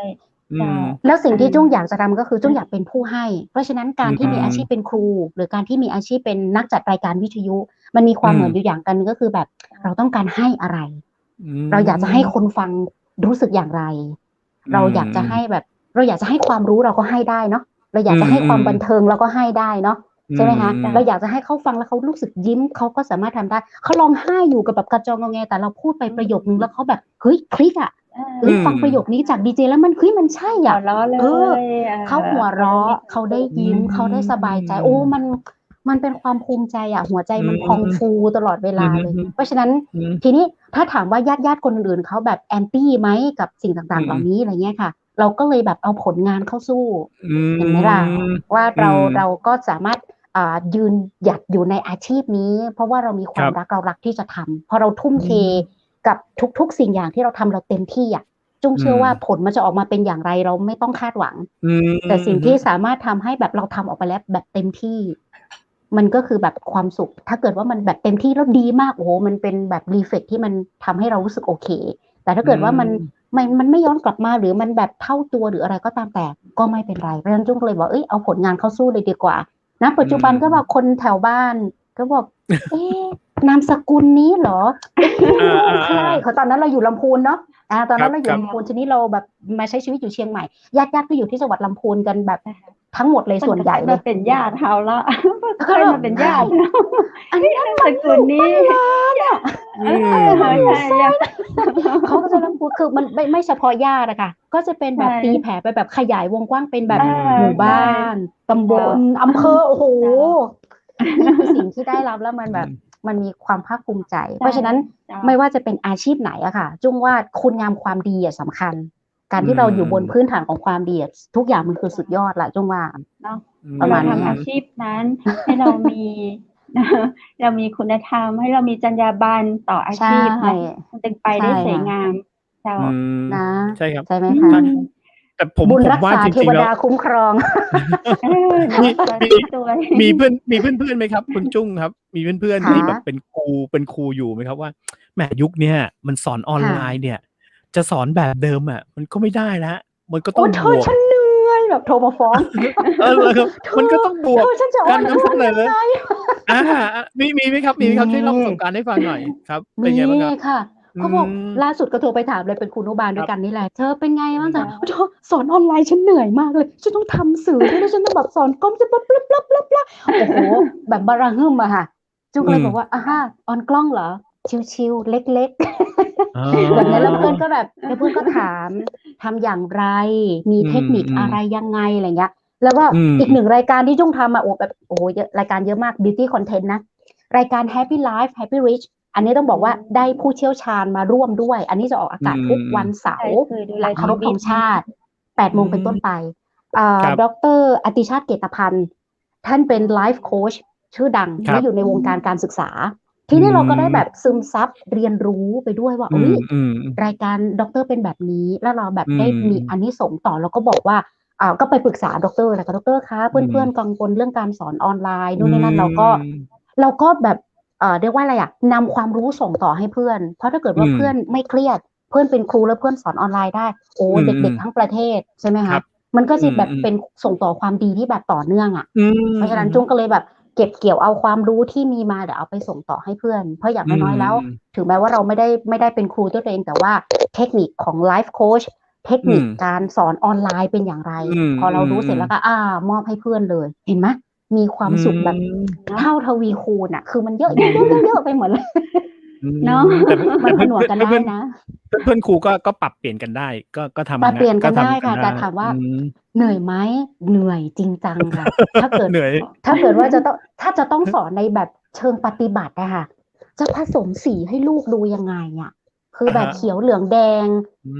อื ใช่ ม แล้วสิ่งที่จุ้งอยากจะทำ ก็คือจุ้งอยากเป็นผู้ให้ เพราะฉะนั้นการที่มีอาชีพ อืม เป็นครู หรือการที่มีอาชีพเป็นนักจัดรายการวิทยุ มันมีความเหมือนอยู่อย่างกัน ก็คือแบบเราต้องการให้อะไร อื เราอยากจะให้ค ม นฟังรู้สึกอย่างไร อื เราอยากจะให้แบบ เราอยากจะให้ความรู้เราก็ให้ได้เนาะ เราอยาก อื จะให้ความบัน ๆ เทิงเราก็ให้ได้เนาะ อื ใช่ไหมคะ ม เราอยากจะให้เขาฟังแล้วเขารู้สึกยิ้ม เขาก็สามารถทำได้ เขาร้องไห้อยู่กับแบบกระจองงอแง แต่เราพูดไปประโยคนึงแล้วเขาแบบ เฮ้ย คลิกอะ ฟังประโยคนี้จากดีเจแล้วมัน เฮ้ย มันใช่ หั อะ วเราะเล เขาหัวเราะ เขาได้ยิ้ม เขาได้สบายใจ มันเป็นความภูมิใจอะ หัวใจมันพองฟูตลอดเวลาเลย เพราะฉะนั้น อืม ทีนี้ถ้าถามว่าญาติ ๆ คนอื่น ๆ เขาแบบ Anti ไหมกับสิ่งต่าง ๆ เหล่านี้ อะไรเงี้ยค่ะ เราก็เลยแบบเอาผลงานเข้าสู้ อื เห็นไหมล่ะ ม ว่า อืม เราก็สามารถ ยืนหยัดอยู่ในอาชีพนี้ เพราะว่าเรามีควา ค ม รับ รัก เรารักที่จะทำ พอเราทุ่มเทกับทุก ๆ สิ่งอย่างที่เราทำ เราเต็มที่อะ จุ้งเชื่อว่าผลมันจะออกมาเป็นอย่างไรเราไม่ต้องคาดหวัง อืม แต่สิ่ง อือ ที่สามารถทำให้แบบเราทำออกไปแล้วแบบเต็มที่ มันก็คือแบบความสุข ถ้าเกิดว่ามันแบบเต็มที่แล้วดีมาก โอ้โฮ มันเป็นแบบ รีเฟล็ก ที่มันทำให้เรารู้สึกโอเค แต่ถ้าเกิดว่ามันไม่ย้อนกลับมา หรือมันแบบเท่าตัว หรืออะไรก็ตามแต่ ก็ไม่เป็นไร เพราะฉะนั้นจุ้งก็เลยบอก เอาผลงานเข้าสู้เลยดีกว่า ณ ปัจจุบันก็แบบคนแถวบ้านก็บอก เอ๊ะ นามสกุลนี้เหรอ? อา ใช่ ๆ ๆ เพราะตอนนั้นเราอยู่ลำพูนเนาะ ตอนนั้นเราอ ค ยู่ รับ ลำพูน ทีนี้เราแบบมาใช้ชีวิตอยู่เชียงใหม่ ญาติ ๆ ก็อยู่ที่จังหวัดลำพูนกันแบบทั้งหมดเลย ส่วนใหญ่เล มาย เป็นญาติเราแล้ว ก็แบบ มาเป็นญาติเรา อันนั้น นามสกุลนี้ อืม ใช่ เขาก็จะลำพูน คือมันไม่เฉพาะญาติอะค่ะ ก็จะเป็นแบบ ใช่ ตีแผ่ไปแบบขยายวงกว้างเป็นแบบ อืม หมู่บ้าน ตำบล อำเภอ โอ้โฮ จ้ะ นี่คือสิ่งที่ได้รับแล้วมันแบบมันมีความภาคภูมิใจ เพราะฉะนั้น จ้ะ ไม่ว่าจะเป็นอาชีพไหนอะค่ะ จุ้งว่าคุณงามความดีอะสำคัญ การที่เราอยู่บนพื้นฐานของความดีอะ ทุกอย่างมันคือสุดยอดแล้วจุ้งว่า เนาะ ประ เรา มาณนี้ ทำอาชีพนั้น ให้เรามี เรามีคุณธรรม ให้เรามีจรรยาบรรณต่ออา ใช่ ชีพเนาะ มันจึงไปได้ ใช่ สวย ค่ะ งาม เจ้า อืม นะ ใช่ครับ ใช่ไหม อื คะ ม แต่ผม บุญ ผม รัก ว่า ษา จ เท ริง ว ๆ แล้ ดาว คุ้มครอง เนาะ มี สา มี ธุด้วย มีเพื่อน ๆ ไหมครับ คุณจุ้งครับ มีเพื่อน ค่ะ ๆ ที่แบบเป็นครูอยู่ไหมครับว่า แหม ยุคเนี้ยมันสอนออน ค่ะ ไลน์เนี่ย จะสอนแบบเดิมอะมันก็ไม่ได้แล้ว มันก็ โอ ต้ ๊ อง เธ บ อ วก ฉันเหนื่อย แบบโทรมาฟ้อง เลยครับมันก็ต้องบวก ฉันจะ การนำเสนอ ยังไง มีไหมครับช่วยเล่าประสบการณ์ให้ฟังหน่อยครับเป็นไงบ้างครับ ค่ะเขาบอกล่าสุดก็โทรไปถามเลยเป็นครูอนุบาลด้วยกันนี่แหละเธอเป็นไงบ้างจ๊ะโธ่สอนออนไลน์ฉันเหนื่อยมากเลยฉันต้องทำสื่อด้วยแล้วฉันต้องแบบสอนกล้องจะปั๊บปั๊บปั๊บปั๊บปั๊บโอ้โหแบบบาราฮึ่มอะค่ะจุ๊กเลยบอกว่าออนกล้องเหรอชิวๆเล็กๆแบบนั้นแล้วเพื่อนก็แบบแล้วเพื่อนก็ถามทำอย่างไรมีเทคนิคอะไรยังไงอะไรเงี้ยแล้วก็อีกหนึ่งรายการที่จุ้งทำอะโอ้แบบโอ้เยอะรายการเยอะมาก beauty content นะรายการ Happy Life Happy Rich อันนี้ต้องบอกว่าได้ผู้เชี่ยวชาญมาร่วมด้วย อันนี้จะออกอากาศทุกวันเสาร์หลังเคารพธงชาติ 8 โมงเป็นต้นไปดร.อติชาติเกตพันธ์ท่านเป็นไลฟ์โค้ชชื่อดังที่อยู่ในวงการการศึกษา ทีนี้เราก็ได้แบบซึมซับเรียนรู้ไปด้วยว่ารายการด็อกเตอร์เป็นแบบนี้แล้วเราแบบได้มีอันนี้ส่งต่อแล้วก็บอกว่าก็ไปปรึกษาด็อกเตอร์แล้วก็ด็อกเตอร์คะเพื่อนๆกังวลเรื่องการสอนออนไลน์นู่นนี่นั่นเราก็แบบเรียกว่าอะไรนำความรู้ส่งต่อให้เพื่อนเพราะถ้าเกิดว่าเพื่อนไม่เครียดเพื่อนเป็นครูแล้วเพื่อนสอนออนไลน์ได้โอ้เด็กๆทั้งประเทศใช่ไหมคะมันก็จะแบบเป็นส่งต่อความดีที่แบบต่อเนื่องเพราะฉะนั้นจุ้งก็เลยแบบเก็บเกี่ยวเอาความรู้ที่มีมาเดี๋ยวเอาไปส่งต่อให้เพื่อนเพราะอย่างน้อยๆแล้วถึงแม้ว่าเราไม่ได้เป็นครูตัวเองแต่ว่าเทคนิคของไลฟ์โค้ชเทคนิคการสอนออนไลน์เป็นอย่างไรพอเรารู้เสร็จแล้วก็มอบให้เพื่อนเลยเห็นไหมมีความสุขแบบเท่าทวีคูณคือมันเยอะไปหมดเลยเนาะมันผนวกกันได้นะเพื่อนครูก็ปรับเปลี่ยนกันได้ก็ทำปรับเปลี่ยนกันได้ค่ะแต่ถามว่าเหนื่อยไหมเหนื่อยจริงจังค่ะถ้าเกิดว่าถ้าจะต้องสอนในแบบเชิงปฏิบัติอะค่ะจะผสมสีให้ลูกดูยังไงอะคือแบบเขียวเหลืองแดง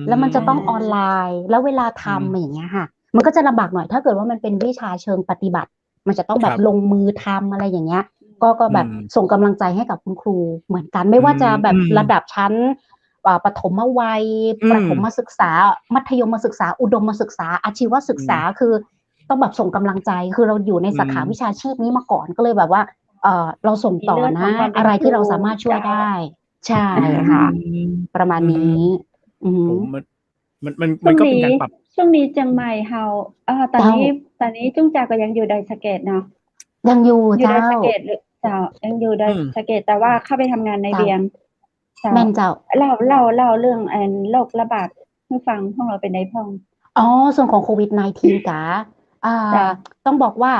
แล้วมันจะต้องออนไลน์แล้วเวลาทำอย่างเงี้ยค่ะมันก็จะลำบากหน่อยถ้าเกิดว่ามันเป็นวิชาเชิงปฏิบัติมันจะต้องแบบลงมือทำอะไรอย่างเงี้ยก็แบบส่งกำลังใจให้กับคุณครูเหมือนกันไม่ว่าจะแบบระดับชั้นปฐมวัยประถมศึกษามัธยมศึกษาอุดมศึกษาอาชีวศึกษาคือต้องแบบส่งกำลังใจคือเราอยู่ในสาขาวิชาชีพนี้มาก่อนก็เลยแบบว่าเราส่งต่อนะอะไรที่เราสามารถช่วยได้ใช่ค่ะประมาณนี้มันก็เป็นการปรับช่วงนี้เชียงใหม่เฮาตอนนี้จุ้งจากก็ยังอยู่ดอยสะเก็ดเนาะยังอยู่ดอยสะเก็ดหรือเจ้ายังอยู่ดอยสะเก็ดแต่ว่าเข้าไปทำงานในเวียงแม่นเจ้าเล่าเรื่องโรคระบาดให้ฟังพวกเราเป็นในพ่องส่วนของโควิด -19 กะต้องบอกว่า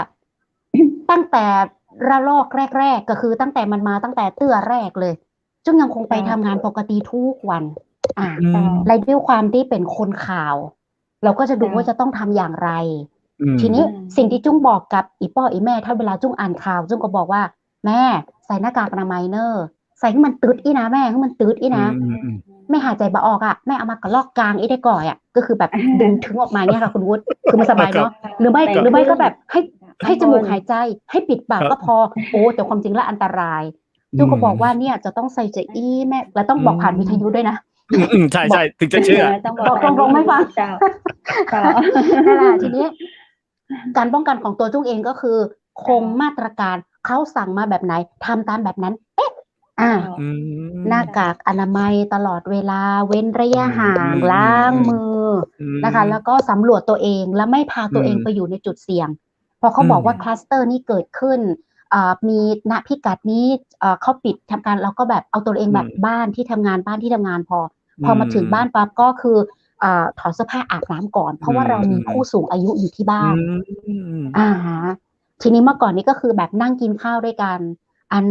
ตั้งแต่ระลอกแรกๆก็คือตั้งแต่มันมาตั้งแต่เตื้อแรกเลยจุ้งยังคงไปทำงานปกติทุกวันและด้วยความที่เป็นคนข่าวเราก็จะดูว่าจะต้องทำอย่างไรทีนี้สิ่งที่จุ้งบอกกับอีพ่ออีแม่ถ้าเวลาจุ้งอ่านข่าวจุ้งก็บอกว่าแม่ใส่หน้ากากอนามัยเนอะใส่ให้มันตืดอีนะแม่ให้มันตืดอีนะไม่หายใจบ่ออกอ่ะแม่เอามากระลอกกลางอีได้ก่อยอ่ะก็คือแบบดึงถึงออกมาเนี่ยค่ะคุณวุฒิคือมันสบายเนาะหรือไม่ก็แบบให้จมูกหายใจให้ปิดปากก็พอโอ้แต่ความจริงแล้วอันตรายจุ้งก็บอกว่าเนี่ยจะต้องใส่ใจอีแม่แล้วต้องบอกผ่านวิทยุด้วยนะใช่ถึงจะเชื่อบอกตรงๆไม่ฟังนั่นแหละทีนี้การป้องกันของตัวจุ้งเองก็คือคงมาตรการเขาสั่งมาแบบไหนทำตามแบบนั้นหน้ากากอนามัยตลอดเวลาเว้นระยะห่างล้างมือนะคะแล้วก็สำรวจตัวเองแล้วไม่พาตัวเองไปอยู่ในจุดเสี่ยงพอเขาบอกว่าคลัสเตอร์นี้เกิดขึ้นมีณพิกัดนี้เขาปิดทำการเราก็แบบเอาตัวเองแบบบ้านที่ทำงานพอมาถึงบ้านปั๊บก็คือถอดเสื้อผ้าอาบน้ำก่อนเพราะว่าเรามีผู้สูงอายุอยู่ที่บ้านทีนี้เมื่อก่อนนี้ก็คือแบบนั่งกินข้าวด้วยกันอัน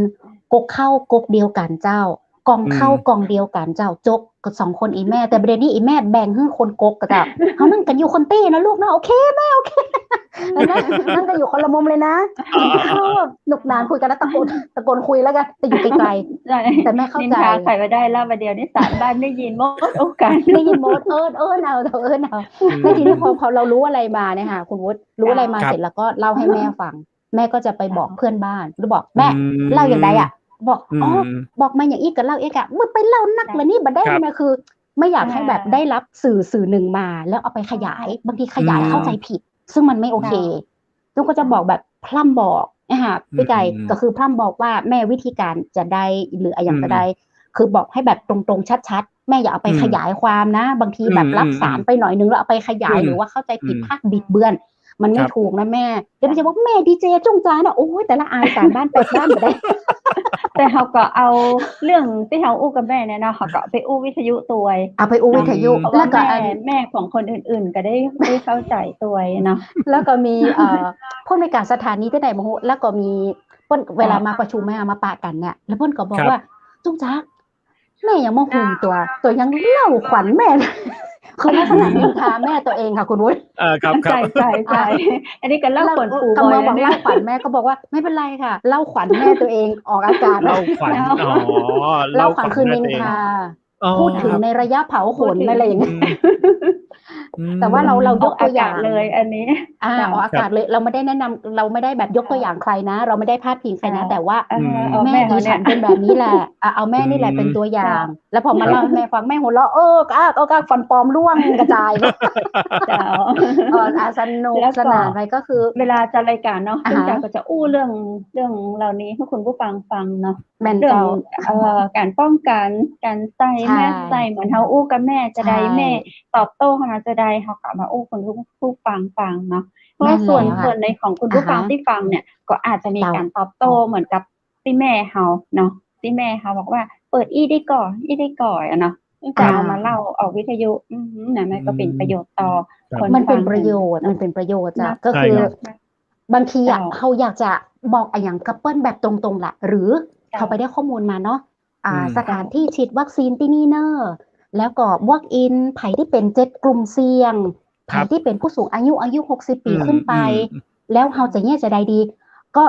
กกเข้ากกเดียวกันเจ้ากองเข้ากองเดียวกันเจ้าจกกับ2 คนอีแม่แต่ประเด็นนี้อีแม่แบ่งให้คนกกกับเจ้าเขานั่งกันอยู่คนตี้นะลูกนะโอเคแม่โอเคนั่งกันอยู่คนละมุมเลยนะหนุกหนานคุยกันแล้วตะโกนคุยแล้วกันแต่อยู่ไกลๆแต่แม่เข้าใจใครมาได้แล้วประเดี๋ยวนี้สารบ้านได้ยินหมดโอกาสได้ยินหมดเอาแล้วทีนี้พอเรารู้อะไรมาเนี่ยค่ะคุณวุฒิรู้อะไรมาเสร็จแล้วก็เล่าให้แม่ฟังแม่ก็จะไปบอกเพื่อนบ้านหรือบอกแม่เล่าอย่างไรอ่ะบอกบอกมาอย่างอีกกับเล่าอีกอะมึงไปเล่านักเลยนี่บัดได้มาคือไม่อยากให้แบบได้รับสื่อหนึ่งมาแล้วเอาไปขยายบางทีขยายเข้าใจผิดซึ่งมันไม่โอเคจุ๊กก็จะบอกแบบพร่ำบอกนะคะพี่ไก่ก็คือพร่ำบอกว่าแม่วิธีการจะได้หรืออย่างจะได้ คือบอกให้แบบตรงๆชัดๆแม่อย่าเอาไปขยายความนะบางทีแบบรับสารไปหน่อยนึงแล้วเอาไปขยายหรือว่าเข้าใจผิดพลาดบิดเบือนมันไม่ถูกนะแม่เดี๋ยวไม่ใช่ว่าแม่ดีเจจุ้งจ้านะโอ้ยแต่ละอายการบ้าน8 บ้านบ่ได้ แต่เขาก็เอาเรื่องที่เขาอู้กับแม่เนี่ยเนาะเขาก็ไปอู้วิทยุตัว เอาไปอู้วิทยุ เพราะ แล้ ว่าว ก็ แม่ของคนอื่นๆก็ได้เข้าใจตัวเนาะ แล้วก็มีผู้ในวยการสถานีที่ไหนมาโหแล้วก็มีเพิ่นเวลามาประชุมแม่มาปะกันเนี่ยแล้วเพิ่นก็บอกว่าจุ้งจักแม่ยังมาหุ่มตัวยังเล่าขวัญแม่เลยคือลักษณะนินทาแม่ตัวเองค่ะคุณวุฒิ ครับ ใช่อันนี้ก็เล่าขวัญปู่ กำ บ่ ลั อง ย บอกเล่าขวัญแม่ก็บอกว่าไม่เป็นไรค่ะเล่าขวัญแม่ตัวเองออกอากาศ เล่าขวัญเล่าขวัญคือนินทาพูดถึงในระยะเผาขนอะไรอย่างเงี้ยแต่ว่าเรายกตัวอย่างเลยอันนี้ออกอากาศเลยเราไม่ได้แนะนำเราไม่ได้แบบยกตัวอย่างใครนะเราไม่ได้พาดพิงใครนะแต่ว่าแม่ดิฉันเป็นแบบนี้แหละเอาแม่นี่แหละเป็นตัวอย่างแล้วพอมาเล่าให้แม่ฟังแม่หัวเราะก็ฟันปลอมร่วงกระจายสนุกสนานไปก็คือเวลาจัดรายการเนาะซึ่งก็จะอู้เรื่องเหล่านี้ให้คุณผู้ฟังฟังเนาะเรื่องการป้องกันการใส่แม่ใส่เหมือนเฮาอู้กับแม่จะได้แม่ตอบโต้เขาจะได้เขากลับมาอู้คุณผู้ฟังเนาะเพราะส่วนในของคุณผู้ฟังที่ฟังเนี่ยก็อาจจะมีการตอบโต้เหมือนกับที่แม่เฮาเนาะที่แม่เฮาบอกว่าเปิดอีได้ก่อนเนาะจะเอามาเล่าออกวิทยุนะมันก็เป็นประโยชน์ต่อคนมันเป็นประโยชน์จ้ะก็คือบางทีเขาอยากจะบอกอย่างกัปเปิลแบบตรงๆแหละหรือเขาไปได้ข้อมูลมาเนาะสถานที่ฉีดวัคซีนที่นี่เนอะแล้วก็ walk in ไผที่เป็น7กลุ่มเสี่ยงไผที่เป็นผู้สูงอายุ60 ปีขึ้นไปแล้วเราจะเนี่ยจะได้ดีก็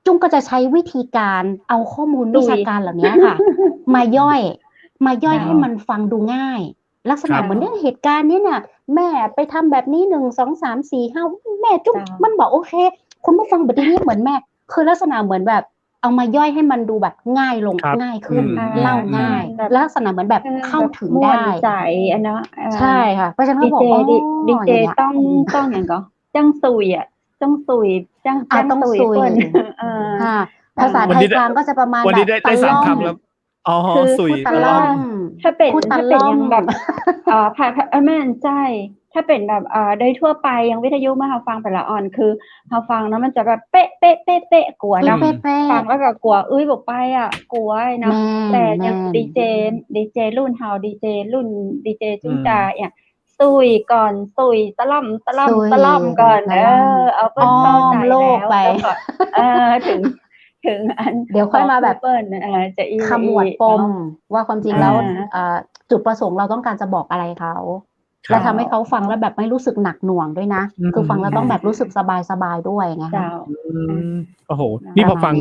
จุ้งก็จะใช้วิธีการเอาข้อมูลวิชาการเหล่านี้ค่ะมาย่อยให้มันฟังดูง่ายลักษณะเหมือนเนี่ยเหตุการณ์นี้น่ะแม่ไปทำแบบนี้1 2 3 4 5แม่จุ๊บมันบอกโอเคคุณผู้ฟังแบบนี้เหมือนแม่คือลักษณะเหมือนแบบเอามาย่อยให้มันดูแบบง่ายลงง่ายขึ้นเล่าง่ายลักษณะเหมือนแบบเข้าถึงได้ใจอันเนาะใช่ค่ะเพราะฉะนั้นบอกว่าดีเจต้องอย่างก็จังซุยต้องซุยจังซุยคนภาษาไทยกลางก็จะประมาณแบบวันนี้ได้3 คำแล้วซุยตะล่อมถ้าเป็นยังแบบแม่นใจถ้าเป็นแบบโดยทั่วไปยังวิทยุมาเฮาฟังแต่ละอ่อนคือเฮาฟังแล้วมันจะแบบเป๊ะกลัวเนาะฟังแล้วก็กลัวบอกไปกลัวเนาะแต่ยังดีเจรุ่นเฮาดีเจรุ่นดีเจจุ้งจาอย่างซุยก่อนซุยตะล่อมก่อนเอาเปิ้นเข้าใจแล้วถึงอันเดี๋ยวค่อยมาแบบจะขมวดปมว่าความจริงแล้วจุดประสงค์เราต้องการจะบอกอะไรเขาและทำให้เขาฟังแล้วแบบไม่รู้สึกหนักหน่วงด้วยนะคือฟังแล้วต้องแบบรู้สึกสบายด้วยไงคะโอ้โหนี่พอฟัง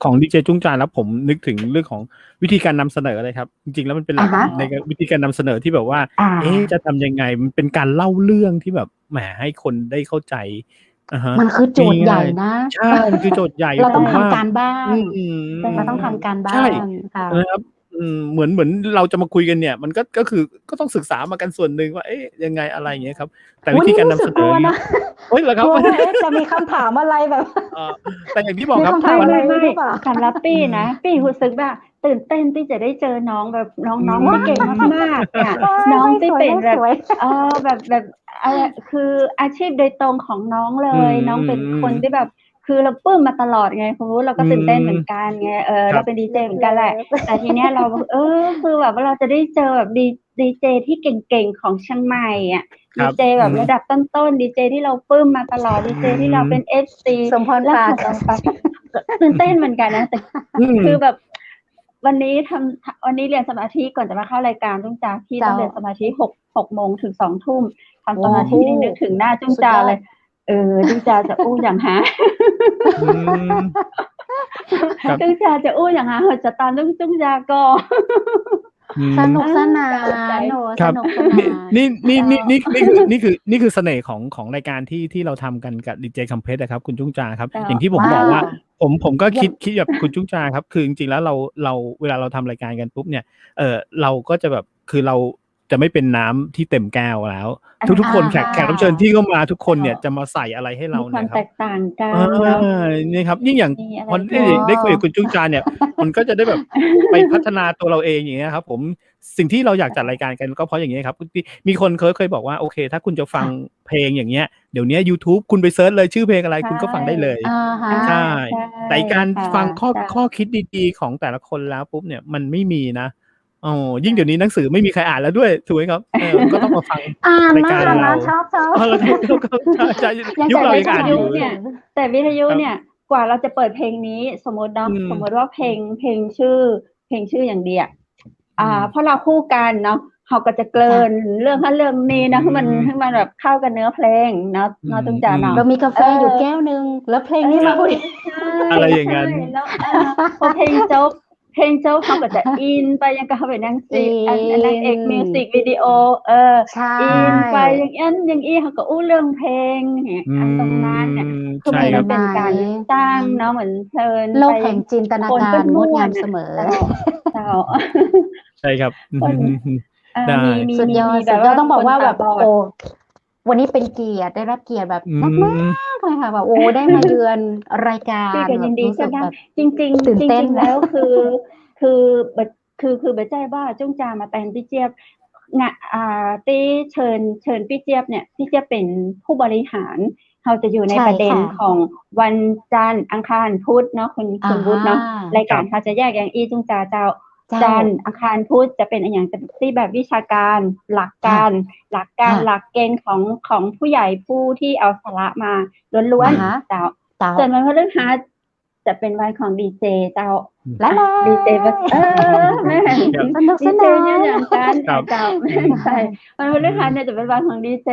ของดีเจจุ้งจานแล้วผมนึกถึงเรื่องของวิธีการนำเสนอเลยครับจริงๆแล้วมันเป็นหลักในวิธีการนำเสนอที่แบบว่าจะทำยังไงมันเป็นการเล่าเรื่องที่แบบแหมให้คนได้เข้าใจมันคือโจทย์ใหญ่นะใช่มันคือโจทย์ใหญ่เราต้องทำการบ้านเราต้องทำการบ้านค่ะนะครับเหมือนเราจะมาคุยกันเนี่ยมันก็คือก็ต้องศึกษามากันส่วนหนึ่งว่ายังไงอะไรอย่างเงี้ยครับแต่วิธีการนำเสนอเหรอครับจะมีคำถามอะไรแบบแต่อย่างที่บอกครับไม่สำหรับปี้นะปี้รู้สึกว่าตื่นเต้นที่จะได้เจอน้องแบบน้องที่เก่งมากๆเนี่ยน้องที่เป็นแบบคืออาชีพโดยตรงของน้องเลยน้องเป็นคนที่แบบคือเราปลื้มมาตลอดไงคุณรู้เราก็ตื่นเต้นเหมือนกันไงเราเป็นดีเจเหมือนกันแหละแต่ทีเนี้ยเราคือแบบว่าเราจะได้เจอแบบดีเจที่เก่งๆของเชียงใหม่ดีเจแบบระดับต้นๆดีเจที่เราปลื้มมาตลอดดีเจที่เราเป็น FC สมพรปากตื่นเต้นเหมือนกันนะแต่คือแบบวันนี้เรียนสมาธิก่อนจะมาเข้ารายการจุ้งจาพี่ต้องเรียนสมาธิ6 โมงถึง 2 ทุ่มทำสมาธินึกถึงหน้าจุ้งจาเลยจุ้งจาจะอู้อย่างหาจุ้งจาจะอู้อย่างหาจะตามจุ้งจาก็สนุกสนานสนุกสนานนี่คือเสน่ห์ของรายการที่เราทำกันกับดีเจคัมเพสนะครับคุณจุ้งจาครับอย่างที่ผมบอกว่าผมก็คิดแบบคุณจุ้งจาครับคือจริงๆแล้วเราเวลาเราทำรายการกันปุ๊บเนี่ยเราก็จะแบบคือเรา จะไม่เป็นน้ำที่เต็มแก้วแล้ว อ่า ทุกๆคนแขก อ่า รับเชิญที่เข้ามาทุกคนเนี่ย เจ้า จะมาใส่อะไรให้เรา มีควา เนี่ ม ยค แต รับ กต่างกัน อา เนาะ นี่ครับยิ่งอย่าง มีอะไร พอ ที่ ได้คุยกับคุณจุ้งจานเนี่ย มันก็จะได้แบบไปพัฒนาตัวเราเองอย่างเงี้ยครับ ผมสิ่งที่เราอยากจัดรายการกันก็เพราะอย่างเงี้ยครับที่มีคนเคยบอกว่าโอเค ถ้าคุณจะฟัง ค่ะ เพลงอย่างเงี้ยเดี๋ยวเนี้ยยูทูบคุณไปเซิร์ชเลยชื่อเพลงอะไร ใช่ คุณก็ฟังได้เลย อะฮะ ใช่ ใช่ แต่ไอ้การ ค่ะ ฟังข้ เจ้า อคิดดีๆของแต่ละคนแล้วปุ๊บเนี่ยมันไม่มีนะยิ่งเดี๋ยวนี้หนังสือไม่มีใครอ่านแล้วด้วยถูกไหมครับก็ต้องมาฟัง อ่าน ราย มา การ ก เรา นะชอบ ใช่ ยัง ยุค แต่ เรา ใน ยัง ส อ่าน มั อย ยู่ เนี่ย แต่วิทยุ ครับ เนี่ยกว่าเราจะเปิดเพลงนี้สมมติเนาะ อืม สมมติว่าเพลงชื่ออย่างเดียว อืม เพราะเราคู่กันเนาะเขาก็จะเกริ่นเรื่องนั้นเรื่องนี้นะให้มันแบบเข้ากับเนื้อเพลงเนาะจุงจานเนาะ เรามีกาแฟอยู่แก้วนึง แล้วเพลงนี้มาพอดี ใช่ อะไรอย่างนั้น ใช่แล้วพอเพลงจบเขาก็จะอินไปยังกับเขาเป็นนางนางเอกมิวสิกวิดีโอใช่ อินไปอย่างนั้นอย่างอี้เขาก็อู้เรื่องเพลงเนี่ยอันตรงนั้นเนี่ยคือ ใช่ มัน ครับ เป็นการสร้างเนาะเหมือนเพลิน โลก ไป แห่งจินตนา คน กา ก็ รงด ม่ว งาน ม น่ะ เสมอ เจ้า ใช่ครับ คน ได้ มี สุดยอด แบ สุ บ ดยอ ว่า ดต้องบอกว่าแบบ คนตาบอด โอ้วันนี้เป็นเกียรติได้รับเกียรติแบบ อื มาก ม ๆเลยค่ะแบบโอ้ได้มาเยือนรายการ พี่ก็ยินดี รู้ ใช่ สึก ไหม แบบ จริงๆ ตื่น จ เต้น ริงๆแล้วคือเบใจว่าจุ้งจามาแต่งพี่เจี๊ยบที่เชิญพี่เจี๊ยบเนี่ยพี่เจี๊ยบเป็นผู้บริหารเราจะอยู่ใน ใช่ ประเด็น ค่ะ ของวันจันทร์อังคารพุธเนาะคุณวุฒิเนาะรายการเขาจะแยกอย่างจุ้งจาเจ้า เจ้า จันทร์อังคารพุธจะเป็นอย่างที่แบบวิชาการหลักเกณฑ์ของผู้ใหญ่ผู้ที่เอาสาระมาล้วน อ่าฮะ ๆเจ้า เจ้า ส่วนวันพฤหัสจะเป็นวันของดีเจเจ้า และแล้ว ดีเจแม่ ครับ สนุกส ดีเจ นาน เนี่ยอย่างกัน ครับ เจ้าใช่วันพฤหัสเนี่ยจะเป็นวันของดีเจ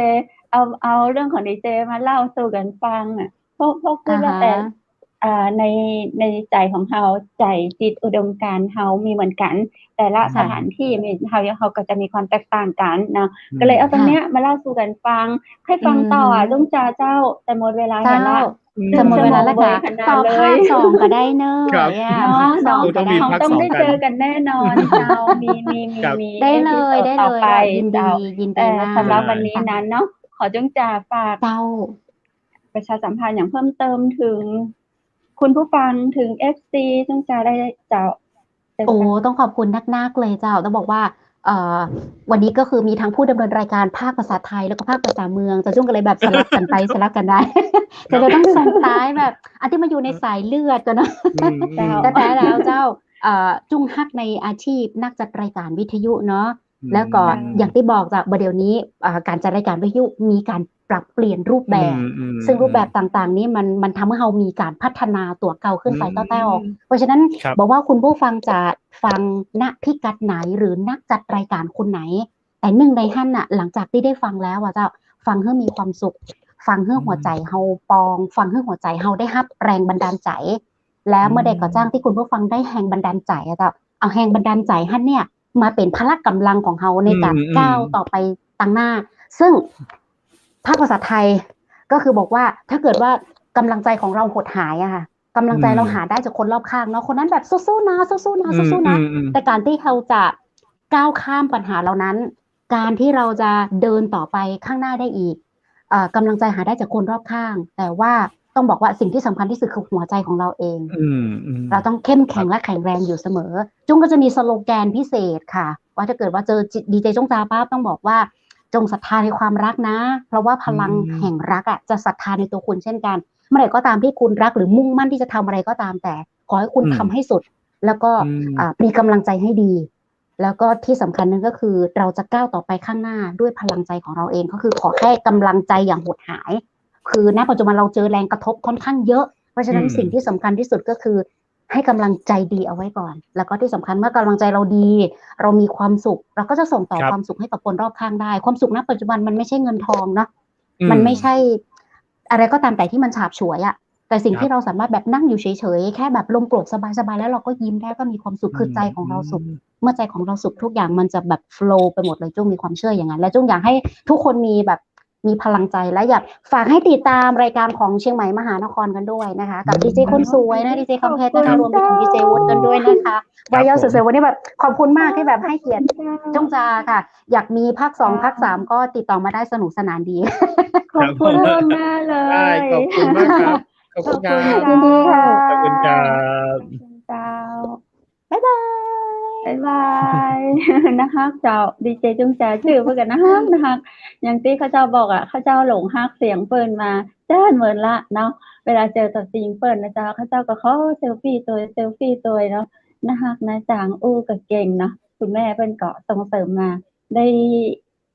เอาเรื่องของดีเจมาเล่าสู่กันฟังอ่ะเพราะพูดว่าแต่ในใจของเฮาใจจิตอุดมการณ์เฮามีเหมือนกัน แต่ละสถานที่มีเขาก็จะมีความแตกต่างกันเนาะก็เลยเอาตรงเนี้ยมาเล่าสู่กันฟังให้ฟังต่อลุงจ่าเจ้าแต่หมดเวลา เจ้า แล้ว จะหมดเวลาแล้วค่ะ ต่อภาค 2 ก็ได้เนอะ ครับ ภาค 2 ก็ได้ มี เขา ภาค ต้อง 2 ได้ กัน เจอกันแน่นอนเจ้ามี ครับ ได้เลย episode ได้ ต่อ เลย ไป ยินดี เจ้า ยินดีมาก สำหรับวันนี้นั้นเนาะขอจุงจ่าฝาก เจ้า ประชาสัมพันธ์อย่างเพิ่มเติมถึง คุณผู้ฟังถึง FC จุงจ่าได้เจ้า โอ้ต้องขอบคุณนักๆเลยเจ้าต้องบอกว่าวันนี้ก็คือมีทั้งผู้ดำเนินรายการภาคภาษาไทยแล้วก็ภาคภาษาเมืองจะจุ้งกันเลยแบบสลับกันไป สลับกันได้ แต่เราต้องส่งท้ายแบบอันที่มาอยู่ในสายเลือดกันเนอะ แต่แท้แล้วเจ้าจุ้งฮักในอาชีพนักจัดรายการวิทยุเนาะแล้วก็อย่างที่บอกจากเดี๋ยวนี้การจัดรายการวิทยุมีการปรับเปลี่ยนรูปแบบ ซึ่งรูปแบบต่างๆนี้มันทำให้เรามีการพัฒนาตัวเก่าขึ้นไปแต้วๆเพราะฉะนั้น ครับ บอกว่าคุณผู้ฟังจะฟังณพิกัดไหนหรือนักจัดรายการคนไหน แต่หนึ่งในท่านน่ะหลังจากที่ได้ฟังแล้วเจ้าฟังเพื่อมีความสุข ฟังเพื่อหัวใจเฮาปอง ฟังเพื่อหัวใจเฮาได้รับแรงบันดาลใจ แล้วเมื่อใดก็จ้างที่คุณผู้ฟังได้แรงบันดาลใจเจ้าเอาแรงบันดาลใจท่านเนี่ยมาเป็นพละกำลังของเฮาในการก้าวต่อไปตั้งหน้า ซึ่งภาคภาษาไทยก็คือบอกว่าถ้าเกิดว่ากำลังใจของเราหดหายอะค่ะกำลังใจเราหาได้จากคนรอบข้างเนาะคนนั้นแบบสู้ๆนะสู้ๆนะสู้ๆนะแต่การที่เราจะก้าวข้ามปัญหาเหล่านั้น การที่เราจะเดินต่อไปข้างหน้าได้อีกกำลังใจหาได้จากคนรอบข้างแต่ว่าต้องบอกว่าสิ่งที่สำคัญที่สุดคือหัวใจของเราเองเราต้องเข้มแข็งและแข็งแรงอยู่เสมอจุ้งก็จะมีสโลแกนพิเศษค่ะว่าถ้าเกิดว่าเจอดีเจจ้งจาป้าต้องบอกว่าจงศรัทธาในความรักนะเพราะว่าพลังแห่งรักจะศรัทธาในตัวคุณเช่นกันเมื่อไหร่ก็ตามที่คุณรักหรือมุ่งมั่นที่จะทำอะไรก็ตามแต่ขอให้คุณทำให้สุดแล้วก็มีกำลังใจให้ดีแล้วก็ที่สำคัญนั่นก็คือเราจะก้าวต่อไปข้างหน้าด้วยพลังใจของเราเองก็คือขอแค่กำลังใจอย่างหดหายคือณปัจจุบันเราเจอแรงกระทบค่อนข้างเยอะเพราะฉะนั้นสิ่งที่สำคัญที่สุดก็คือให้กำลังใจดีเอาไว้ก่อนแล้วก็ที่สำคัญเมื่อกำลังใจเราดีเรามีความสุขเราก็จะส่งต่อความสุขให้กับคนรอบข้างได้ความสุขณปัจจุบันมันไม่ใช่เงินทองเนาะมันไม่ใช่อะไรก็ตามแต่ที่มันฉาบฉวยอะแต่สิ่งที่เราสามารถแบบนั่งอยู่เฉยๆแค่แบบลมโกรกสบายๆแล้วเราก็ยิ้มได้ก็มีความสุขคือใจของเราสุขเมื่อใจของเราสุขทุกอย่างมันจะแบบโฟลว์ไปหมดเลยจุ้งมีความเชื่ออย่างนั้นและจุ้งอยากให้ทุกคนมีแบบ มีพลังใจและอยากฝากให้ติดตามรายการของเชียงใหม่มหานครกันด้วยนะคะกับดีเจคนสวยนะดีเจคำเพชรนะคะรวมไปถึงดีเจวุฒิกันด้วยนะคะวายอสวยๆวันนี้แบบขอบคุณมากที่แบบให้เกียรติจ้องจาค่ะอยากมีภาค2ภาค3ก็ติดต่อมาได้สนุกสนานดี ขอบคุณล่วงหน้าเล ได้ ย ขอบคุณมากครับขอบคุณครับ ยินดีค่ะ ขอบคุณครับ เจ้า บ๊ายบาย บ๊ายบาย นะคะเจ้าดีเจจุงแจชื่อเพื่อนกันนะคะอย่างที่เขาเจ้าบอกอ่ะเขาเจ้าหลงฮักเสียงเปิ้นมาจ้านเหมือนละเนาะเวลาเจอตัวจริงเปิ้นนะเจ้าเขาเจ้าก็ขอเซลฟี่ตัวเนาะนะคะนะจางอู้กับเก่งเนาะคุณแม่เปิ้นก็ส่งเสริมมาได้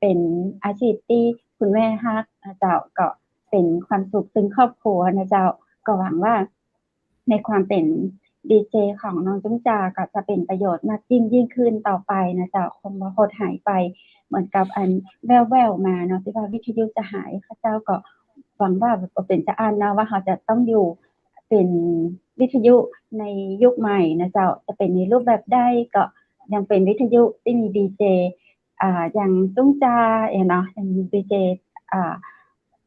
เป็นอาชีพที่คุณแม่ฮักนะเจ้าก็เป็นความสุขซึ่งครอบครัวนะเจ้าก็หวังว่าในความเป็นดีเจของน้องจุ้งจาก็จะเป็นประโยชน์มากยิ่งขึ้นต่อไปนะเจ้าคงบ่หดหายไปเหมือนกับอันแว่วๆมาเนาะที่ว่าวิทยุจะหายข้าเจ้าก็หวังว่าบ่เป็นจะอ่านนะว่าเขาจะต้องอยู่เป็นวิทยุในยุคใหม่นะเจ้าจะเป็นในรูปแบบใดก็ยังเป็นวิทยุที่มีดีเจอย่างจุ้งจาเนาะยังมีดีเจ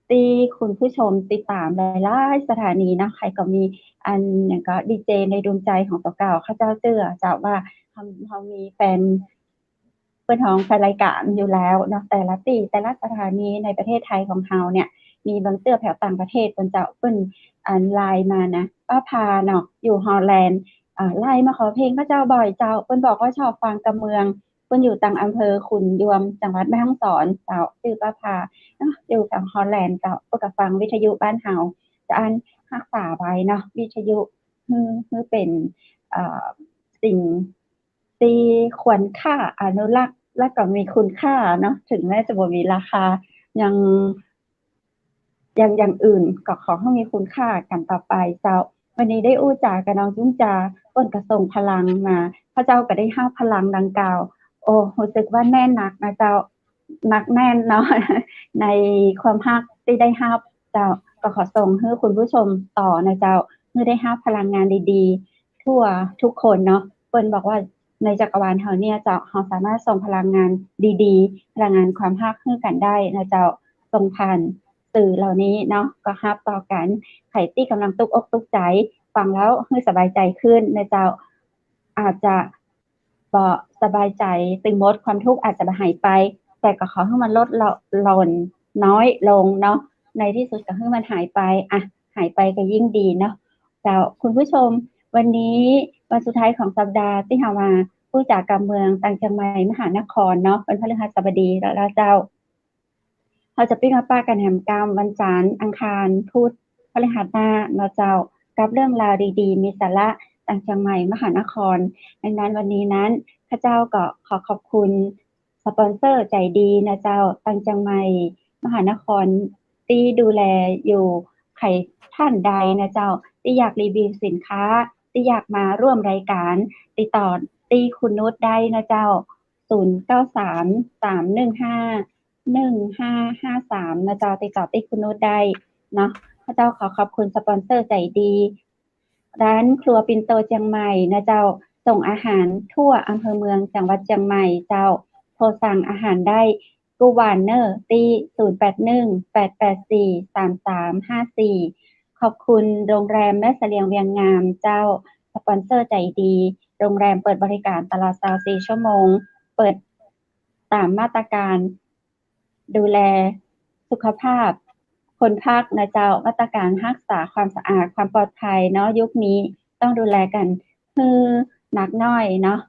ที่คุณผู้ชมติดตามหลายๆสถานีนะใครก็มีอันอย่างก็ดีเจในดวงใจของตัวเก่าข้าเจ้าเชื่อเจ้าว่าเขามีแฟนเพื่อนของแฟนรายการอยู่แล้วเนาะแต่ละสถานีในประเทศไทยของเราเนี่ยมีบางเตื้อแถวต่างประเทศเพิ่นเจ้าเพิ่นไลน์มานะป้าพาเนาะอยู่ฮอลแลนด์ไลน์มาขอเพลงข้าเจ้าบ่อยเจ้าเพิ่นบอกว่าชอบฟังกำเมืองเพิ่นอยู่ต่างอำเภอขุนยวมจังหวัดแม่ฮ่องสอนเจ้าชื่อป้าพาอยู่ทางฮอลแลนด์เจ้าก็ฟังวิทยุบ้านเฮาจะอันรักษาไว้เนาะวิทยุคือเป็นสิ่งที่ควรค่าอนุรักษ์และก็มีคุณค่าเนาะถึงแม้จะบ่มีราคาอย่างอื่นก็ขอให้มีคุณค่ากันต่อไปเจ้าวันนี้ได้อู้จากับน้องจุ้งจาเปิ้นก็ส่งพลังมาพระเจ้าก็ได้ห้าพลังดังกล่าวโอ้รู้สึกว่าแน่นหนักนะเจ้าหนักแน่นเนาะ ในความฮักที่ได้ฮับเจ้าก็ขอส่งให้คุณผู้ชมต่อนะเจ้าเมื่อได้ฮับพลังงานดีๆทั่วทุกคนเนาะเปิ้นบอกว่าในจักรวาลเฮาเนี่ยเจ้าเฮาสามารถส่งพลังงานดีๆพลังงานความฮักให้กันได้นะเจ้าส่งผ่านสื่อเหล่านี้เนาะก็ฮับต่อกันใครที่กำลังตุกอกตุกใจฟังแล้วให้สบายใจขึ้นนะเจ้าอาจจะบ่สบายใจตึงมดความทุกข์อาจจะหายไปแต่ก็ขอให้มันลดหล่นน้อยลงเนาะในที่สุดก็ให้มันหายไปหายไปก็ยิ่งดีเนาะเจ้าคุณผู้ชมวันนี้วันสุดท้ายของสัปดาห์ที่เฮามาผู้จากการเมืองต่างจังหวัดมหานครเนาะวันพฤหัสบดีแล้วเจ้าเราจะปิ้งป้ากันแหมกรรมวันจันทร์อังคารพุธพฤหัสหน้าเนาะเจ้ากับเรื่องราวดีๆมีสาระต่างจังหวัดมหานครดังนั้นวันนี้นั้นข้าเจ้าก็ขอขอบคุณสปอนเซอร์ใจดีนะเจ้าต่างจังหวัดมหานครที่ดูแลอยู่ใครท่านใดนะเจ้าที่อยากรีวิวสินค้าที่อยากมาร่วมรายการติดต่อตีคุณนุชได้นะเจ้า0933151553นะเจ้าติดต่อตีคุณนุชได้เนาะข้าเจ้าขอขอบคุณสปอนเซอร์ใจดีร้านครัวปินโตเชียงใหม่นะเจ้าส่งอาหารทั่วอำเภอเมืองจังหวัดเชียงใหม่เจ้าโทรสั่งอาหารได้กูวานเนอร์ตี0818843354ขอบคุณโรงแรมแม่เสลียงเวียงงามเจ้าสปอนเซอร์ใจดีโรงแรมเปิดบริการตลอด24ชั่วโมงเปิดตามมาตรการดูแลสุขภาพคนพักนะเจ้ามาตรการรักษาความสะอาดความปลอดภัยเนาะยุคนี้ต้องดูแลกันคือหนักน้อยเนาะ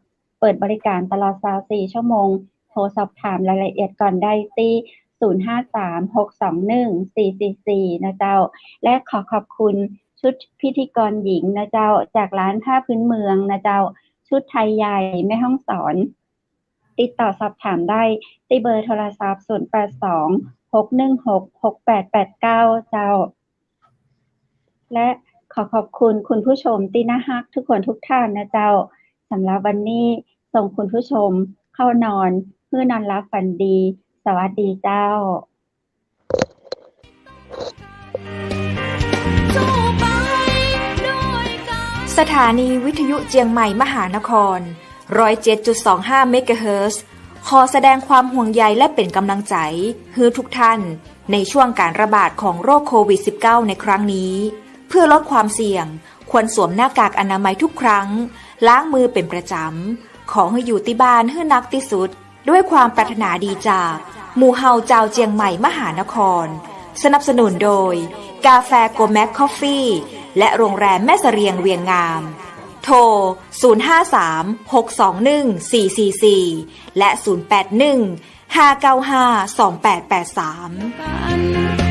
เปิดบริการตลอด24ชั่วโมงโทรสอบถามรายละเอียดก่อนได้ที่0536214444นะเจ้าและขอขอบคุณชุดพิธีกรหญิงนะเจ้าจากร้านผ้าพื้นเมืองนะเจ้าชุดไทยใหญ่แม่ฮ่องสอนติดต่อสอบถามได้ที่เบอร์โทรศัพท์0826166889เจ้าและขอขอบคุณคุณผู้ชมที่น่ารักทุกคนทุกท่านนะเจ้าสำหรับวันนี้ส่งคุณผู้ชมเข้านอนเพื่อนอนรับฝันดีสวัสดีเจ้าสถานีวิทยุเจียงใหม่มหานคร 107.25 เมกะเฮิรตซ์ขอแสดงความห่วงใยและเป็นกำลังใจให้ทุกท่าน ในช่วงการระบาดของโรคโควิด -19 ในครั้งนี้ เพื่อลดความเสี่ยงควรสวมหน้ากากอนามัยทุกครั้งล้างมือเป็นประจำขอให้อยู่ที่บ้านให้นักที่สุดด้วยความปรารถนาดีจากหมู่เฮาเจ้าเจียงใหม่มหานครสนับสนุนโดยกาแฟโกแมคคอฟฟี่และโรงแรมแม่เสรียงเวียงงามโทร 053-621-444 และ 081-595-2883